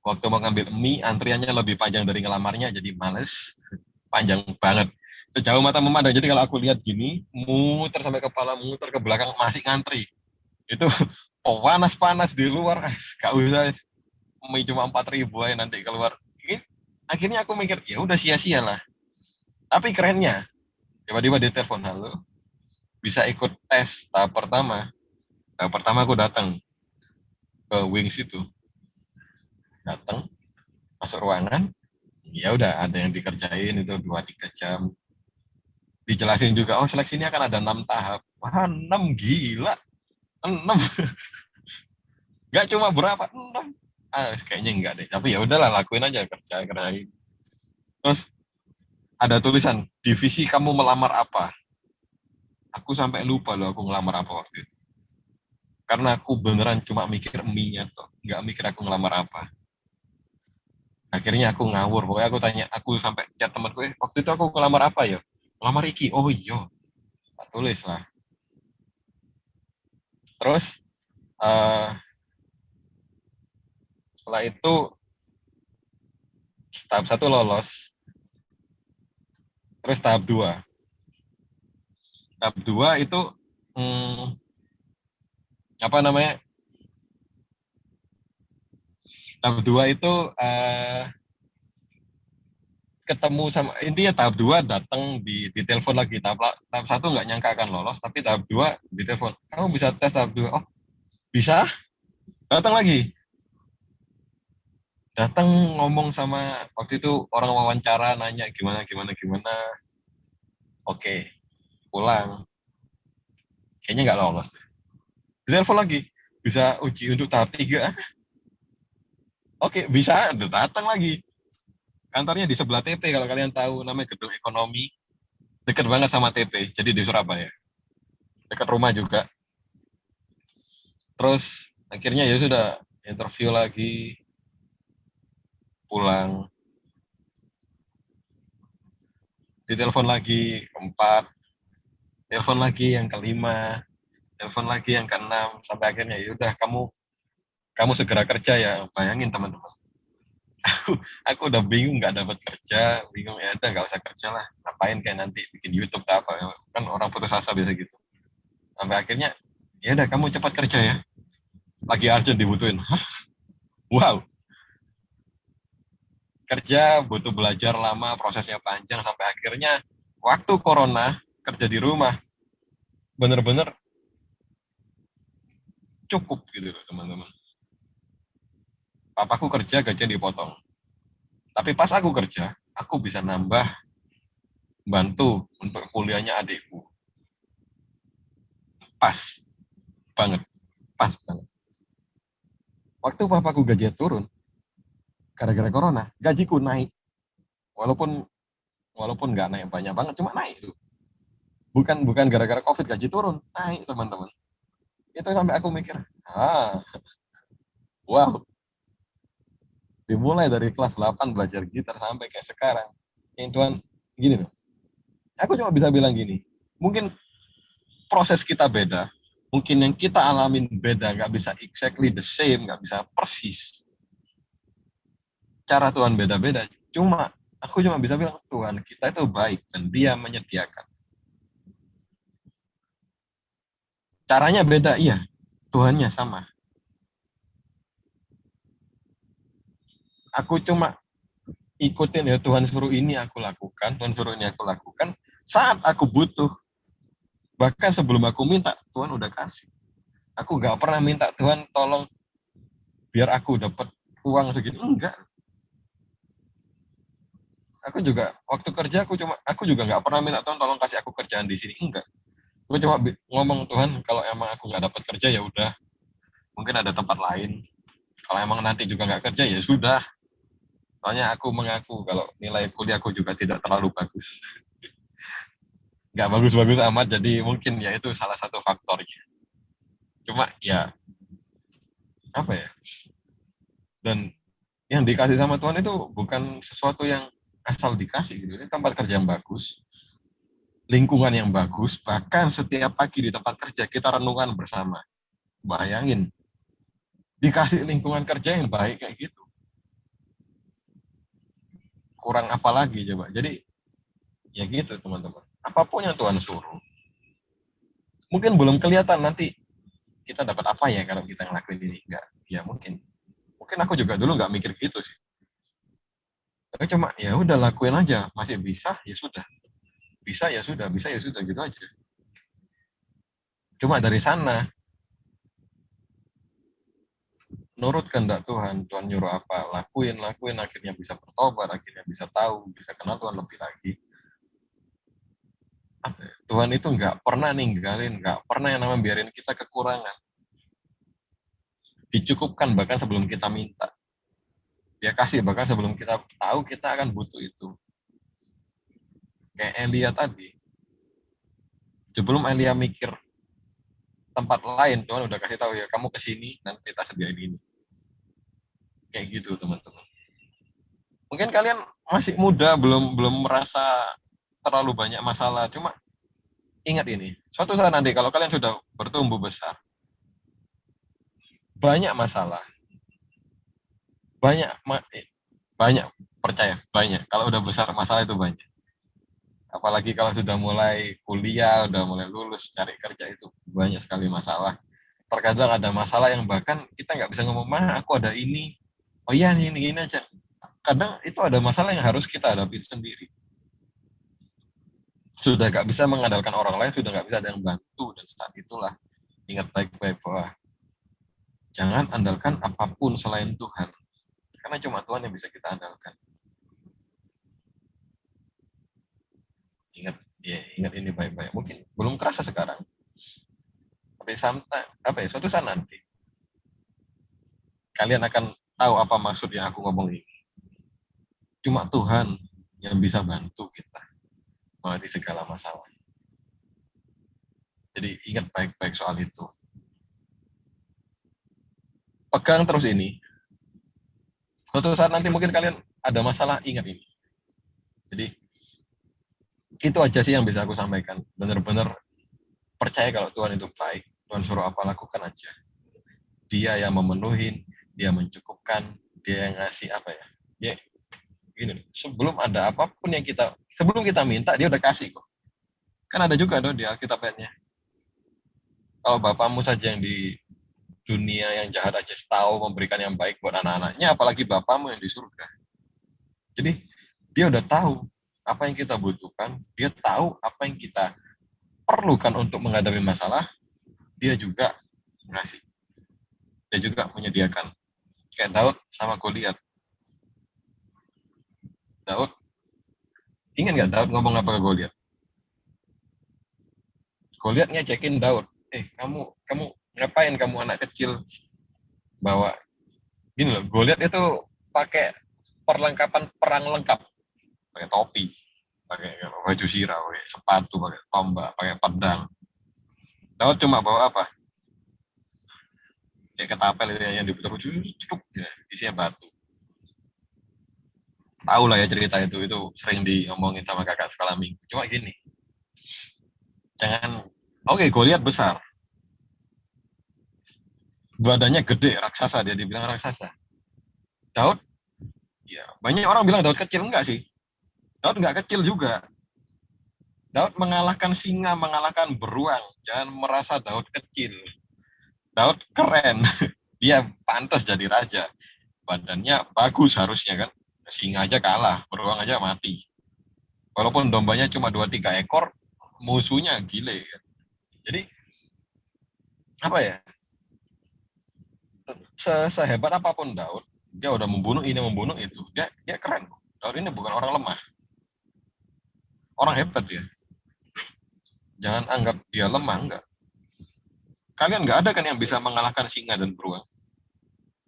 Waktu mau ngambil mie, antriannya lebih panjang dari ngelamarnya, jadi males. Panjang banget. Sejauh mata memandang. Jadi kalau aku lihat gini, muter sampai kepala, muter ke belakang, masih ngantri. Itu panas-panas di luar. Gak usah. Mie cuma 4.000 aja nanti keluar. Akhirnya aku mikir, ya udah sia-sia lah. Tapi kerennya, tiba-tiba dia telepon, halo, bisa ikut tes tahap pertama. Tahap pertama aku datang ke Wings itu. Datang, masuk ruangan, ya udah ada yang dikerjain itu 2-3 jam. Dijelasin juga, oh seleksi ini akan ada 6 tahap. Wah, 6 gila. 6. Gak cuma berapa, 6. Kayaknya enggak deh. Tapi ya udahlah, lakuin aja, kerjain. Terus ada tulisan, divisi kamu melamar apa? Aku sampai lupa loh aku ngelamar apa waktu itu. Karena aku beneran cuma mikir mie-nya tuh, nggak mikir aku ngelamar apa. Akhirnya aku ngawur, pokoknya aku sampai chat temanku, waktu itu aku ngelamar apa ya? Ngelamar Iki. Oh iya, tulis lah. Terus setelah itu tahap 1 lolos. Terus tahap 2. Tahap 2 itu apa namanya? Tahap 2 itu ketemu sama, intinya tahap 2 datang di telepon lagi. Tahap 1 nggak nyangka akan lolos, tapi tahap 2 di telepon, kamu bisa tes tahap 2. Oh bisa, datang lagi. Datang ngomong sama, waktu itu orang wawancara, nanya gimana. Oke, pulang. Kayaknya nggak lolos deh. Di telepon lagi, bisa uji untuk tahap 3. Oke, bisa, datang lagi. Kantornya di sebelah TP, kalau kalian tahu, namanya Gedung Ekonomi. Dekat banget sama TP, jadi di Surabaya. Dekat rumah juga. Terus akhirnya ya sudah, interview lagi, pulang. Ditelepon lagi keempat, telepon lagi yang kelima, telepon lagi yang keenam, sampai akhirnya ya udah, kamu segera kerja ya. Bayangin teman-teman, aku udah bingung, nggak dapat kerja, bingung, ya udah nggak usah kerja lah, ngapain kayak nanti bikin YouTube atau apa, kan orang putus asa biasa gitu. Sampai akhirnya ya udah, kamu cepat kerja ya, lagi urgent dibutuhin. Hah? Wow, kerja butuh belajar lama, prosesnya panjang, sampai akhirnya waktu corona kerja di rumah bener-bener cukup gitu loh teman-teman. Papaku kerja gajinya dipotong, tapi pas aku kerja aku bisa nambah, bantu untuk kuliahnya adikku. Pas banget, pas banget. Waktu papaku gajinya turun, gara-gara corona, gajiku naik. Walaupun nggak naik banyak banget, cuma naik itu. Bukan gara-gara COVID gaji turun, naik teman-teman. Itu sampai aku mikir, wow, dimulai dari kelas 8 belajar gitar sampai kayak sekarang. Yang Tuhan, gini loh, aku cuma bisa bilang gini, mungkin proses kita beda, mungkin yang kita alamin beda, nggak bisa exactly the same, nggak bisa persis. Cara Tuhan beda-beda, aku cuma bisa bilang, Tuhan kita itu baik, dan Dia menyediakan. Caranya beda, iya, Tuhannya sama. Aku cuma ikutin ya, Tuhan suruh ini aku lakukan, Tuhan suruh ini aku lakukan, saat aku butuh. Bahkan sebelum aku minta, Tuhan udah kasih. Aku nggak pernah minta Tuhan tolong biar aku dapat uang segitu, enggak. Aku juga waktu kerja aku juga nggak pernah minta Tuhan tolong kasih aku kerjaan di sini, enggak. Aku cuma ngomong, Tuhan kalau emang aku nggak dapat kerja ya udah, mungkin ada tempat lain. Kalau emang nanti juga nggak kerja ya sudah. Soalnya aku mengaku kalau nilai kuliah aku juga tidak terlalu bagus. Nggak bagus-bagus amat, jadi mungkin ya itu salah satu faktornya. Cuma ya, apa ya, dan yang dikasih sama Tuhan itu bukan sesuatu yang asal dikasih gitu. Ini tempat kerja yang bagus, lingkungan yang bagus, bahkan setiap pagi di tempat kerja kita renungan bersama. Bayangin, dikasih lingkungan kerja yang baik kayak gitu. Kurang apa lagi coba. Jadi ya gitu teman-teman. Apapun yang Tuhan suruh, mungkin belum kelihatan nanti kita dapat apa ya kalau kita ngelakuin ini. Enggak, ya mungkin aku juga dulu nggak mikir gitu sih. Tapi cuma ya udah lakuin aja, masih bisa ya sudah, bisa ya sudah gitu aja. Cuma dari sana nurut kehendak Tuhan nyuruh apa, lakuin, akhirnya bisa bertobat, akhirnya bisa tahu, bisa kenal Tuhan lebih lagi. Tuhan itu nggak pernah ninggalin, nggak pernah yang namanya biarin kita kekurangan. Dicukupkan bahkan sebelum kita minta. Dia kasih bahkan sebelum kita tahu kita akan butuh itu. Kayak Elia tadi. Sebelum Elia mikir tempat lain, Tuhan udah kasih tahu ya, kamu kesini dan kita sediain ini. Kayak gitu teman-teman. Mungkin kalian masih muda, belum merasa terlalu banyak masalah. Cuma ingat ini, suatu saat nanti kalau kalian sudah bertumbuh besar, banyak masalah. Banyak, percaya, banyak. Kalau udah besar, masalah itu banyak. Apalagi kalau sudah mulai kuliah, udah mulai lulus, cari kerja, itu banyak sekali masalah. Terkadang ada masalah yang bahkan kita nggak bisa ngomong, aku ada ini. Oh iya, ini aja. Kadang itu ada masalah yang harus kita hadapi sendiri. Sudah nggak bisa mengandalkan orang lain, sudah nggak bisa ada yang bantu. Dan saat itulah, ingat baik-baik bahwa jangan andalkan apapun selain Tuhan. Karena cuma Tuhan yang bisa kita andalkan. Ingat ini baik-baik. Mungkin belum kerasa sekarang. Tapi suatu saat nanti, kalian akan tahu apa maksud yang aku ngomong ini. Cuma Tuhan yang bisa bantu kita menghadapi segala masalah. Jadi ingat baik-baik soal itu. Pegang terus ini. Suatu saat nanti mungkin kalian ada masalah, ingat ini. Jadi itu aja sih yang bisa aku sampaikan. Benar-benar percaya kalau Tuhan itu baik. Tuhan suruh apa, lakukan aja. Dia yang memenuhi, Dia mencukupkan, Dia yang ngasih apa ya. Ya gini, sebelum ada apapun yang sebelum kita minta, Dia udah kasih kok. Kan ada juga di Alkitabnya. Kalau Bapamu saja yang di dunia yang jahat aja tahu memberikan yang baik buat anak-anaknya, apalagi Bapamu yang di surga. Jadi Dia udah tahu apa yang kita butuhkan, Dia tahu apa yang kita perlukan untuk menghadapi masalah, Dia juga ngasih. Dia juga menyediakan. Kayak Daud sama Goliat. Daud, ingat nggak Daud ngomong apa ke Goliat? Goliat ngecekin Daud. Kamu ngapain, kamu anak kecil bawa Gini loh, Goliat itu pakai perlengkapan perang lengkap, pakai topi, pakai baju sirah, pakai sepatu, pakai tombak, pakai pedang. Daud cuma bawa apa? Ya ketapel itu yang diputar cukup, ya, isinya batu. Tahu lah ya cerita itu sering diomongin sama kakak sekolah minggu. Cuma gini, jangan, oke, Goliat besar, badannya gede, raksasa, dia dibilang raksasa. Daud, ya banyak orang bilang Daud kecil, enggak sih. Daud enggak kecil juga. Daud mengalahkan singa, mengalahkan beruang. Jangan merasa Daud kecil. Daud keren. Dia pantas jadi raja. Badannya bagus harusnya kan. Singa aja kalah, beruang aja mati. Walaupun dombanya cuma 2-3 ekor, musuhnya gile. Jadi, apa ya, sehebat apapun Daud, dia udah membunuh ini, membunuh itu. Dia keren. Daud ini bukan orang lemah. Orang hebat dia. Jangan anggap dia lemah, enggak. Kalian nggak ada kan yang bisa mengalahkan singa dan beruang.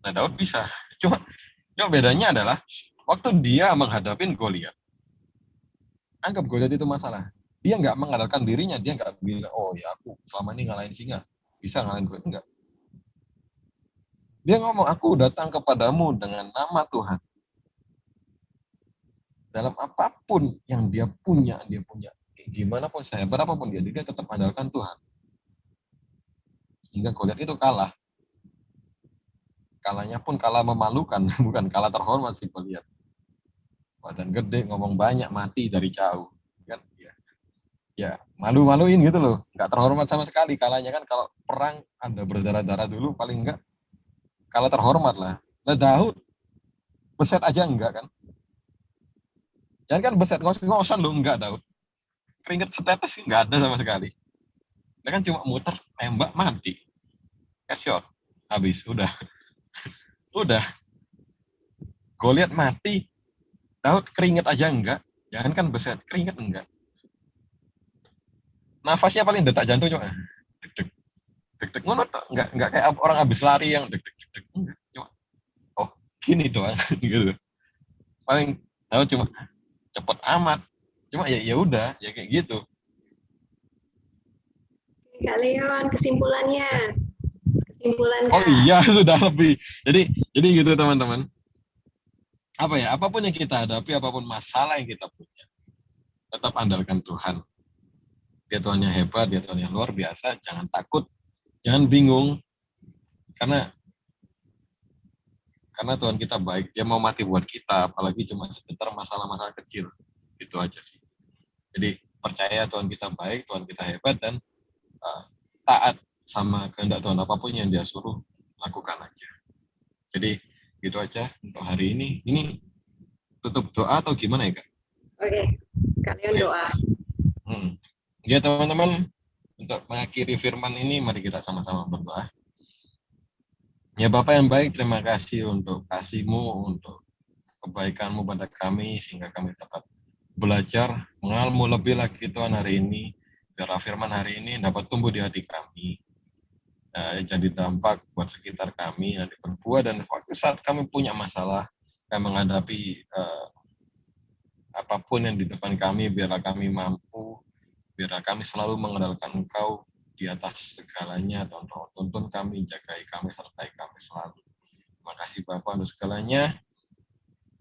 Nah, Daud bisa. Cuma bedanya adalah waktu dia menghadapi Goliat. Anggap Goliat itu masalah. Dia nggak mengandalkan dirinya, dia nggak bilang, oh ya aku selama ini ngalahin singa, bisa ngalahin Goliat. Enggak. Dia ngomong, aku datang kepadamu dengan nama Tuhan. Dalam apapun yang dia punya. Gimana pun sehebat apapun dia tetap andalkan Tuhan. Sehingga Goliat itu kalah. Kalahnya pun kalah memalukan, bukan kalah terhormat sih Goliat. Badan gede, ngomong banyak, mati dari jauh. Kan? Ya malu-maluin gitu loh. Nggak terhormat sama sekali. Kalahnya kan kalau perang ada berdarah-darah dulu, paling enggak kalah terhormat lah. Nah Daud, beset aja enggak kan? Jangan kan beset, ngos-ngosan lo enggak Daud. Keringet setetes enggak ada sama sekali. Dia kan cuma muter, tembak, mati. Headshot, habis, udah. Udah. Goliat mati, Daud keringet aja enggak. Jangan kan beset, keringet enggak. Nafasnya paling detak jantung cuma deg-deg ngono tuh, enggak kayak orang habis lari yang deg-deg enggak, cuma oh gini doang gitu. Paling tahu cuma cepet amat, cuma ya udah ya kayak gitu. Kak Leon, kesimpulannya. Oh iya sudah lebih. Jadi gitu teman-teman. Apa ya, apapun yang kita hadapi, apapun masalah yang kita punya, tetap andalkan Tuhan. Dia Tuhan yang hebat, dia Tuhan yang luar biasa. Jangan takut, jangan bingung, karena Tuhan kita baik. Dia mau mati buat kita, apalagi cuma sebentar masalah-masalah kecil. Itu aja sih. Jadi percaya Tuhan kita baik, Tuhan kita hebat, dan taat sama kehendak Tuhan. Apapun yang dia suruh, lakukan aja. Jadi gitu aja untuk hari ini. Ini tutup doa atau gimana ya Kak? Oke, kalian doa. Ya teman-teman, untuk mengakhiri firman ini, mari kita sama-sama berdoa. Ya Bapa yang baik, terima kasih untuk kasih-Mu, untuk kebaikan-Mu pada kami, sehingga kami dapat belajar, mengenal-Mu lebih lagi Tuhan hari ini, biar firman hari ini dapat tumbuh di hati kami, jadi dampak buat sekitar kami, nanti berbuah, dan waktu saat kami punya masalah, kami menghadapi apapun yang di depan kami, biarlah kami mampu, biarlah kami selalu mengandalkan Engkau di atas segalanya. Tuntun kami, jagai kami, sertai kami selalu. Terima kasih Bapa untuk segalanya.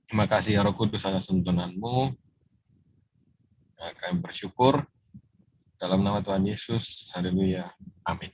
Terima kasih ya Roh Kudus atas tuntunan-Mu. Kami bersyukur dalam nama Tuhan Yesus. Haleluya. Amin.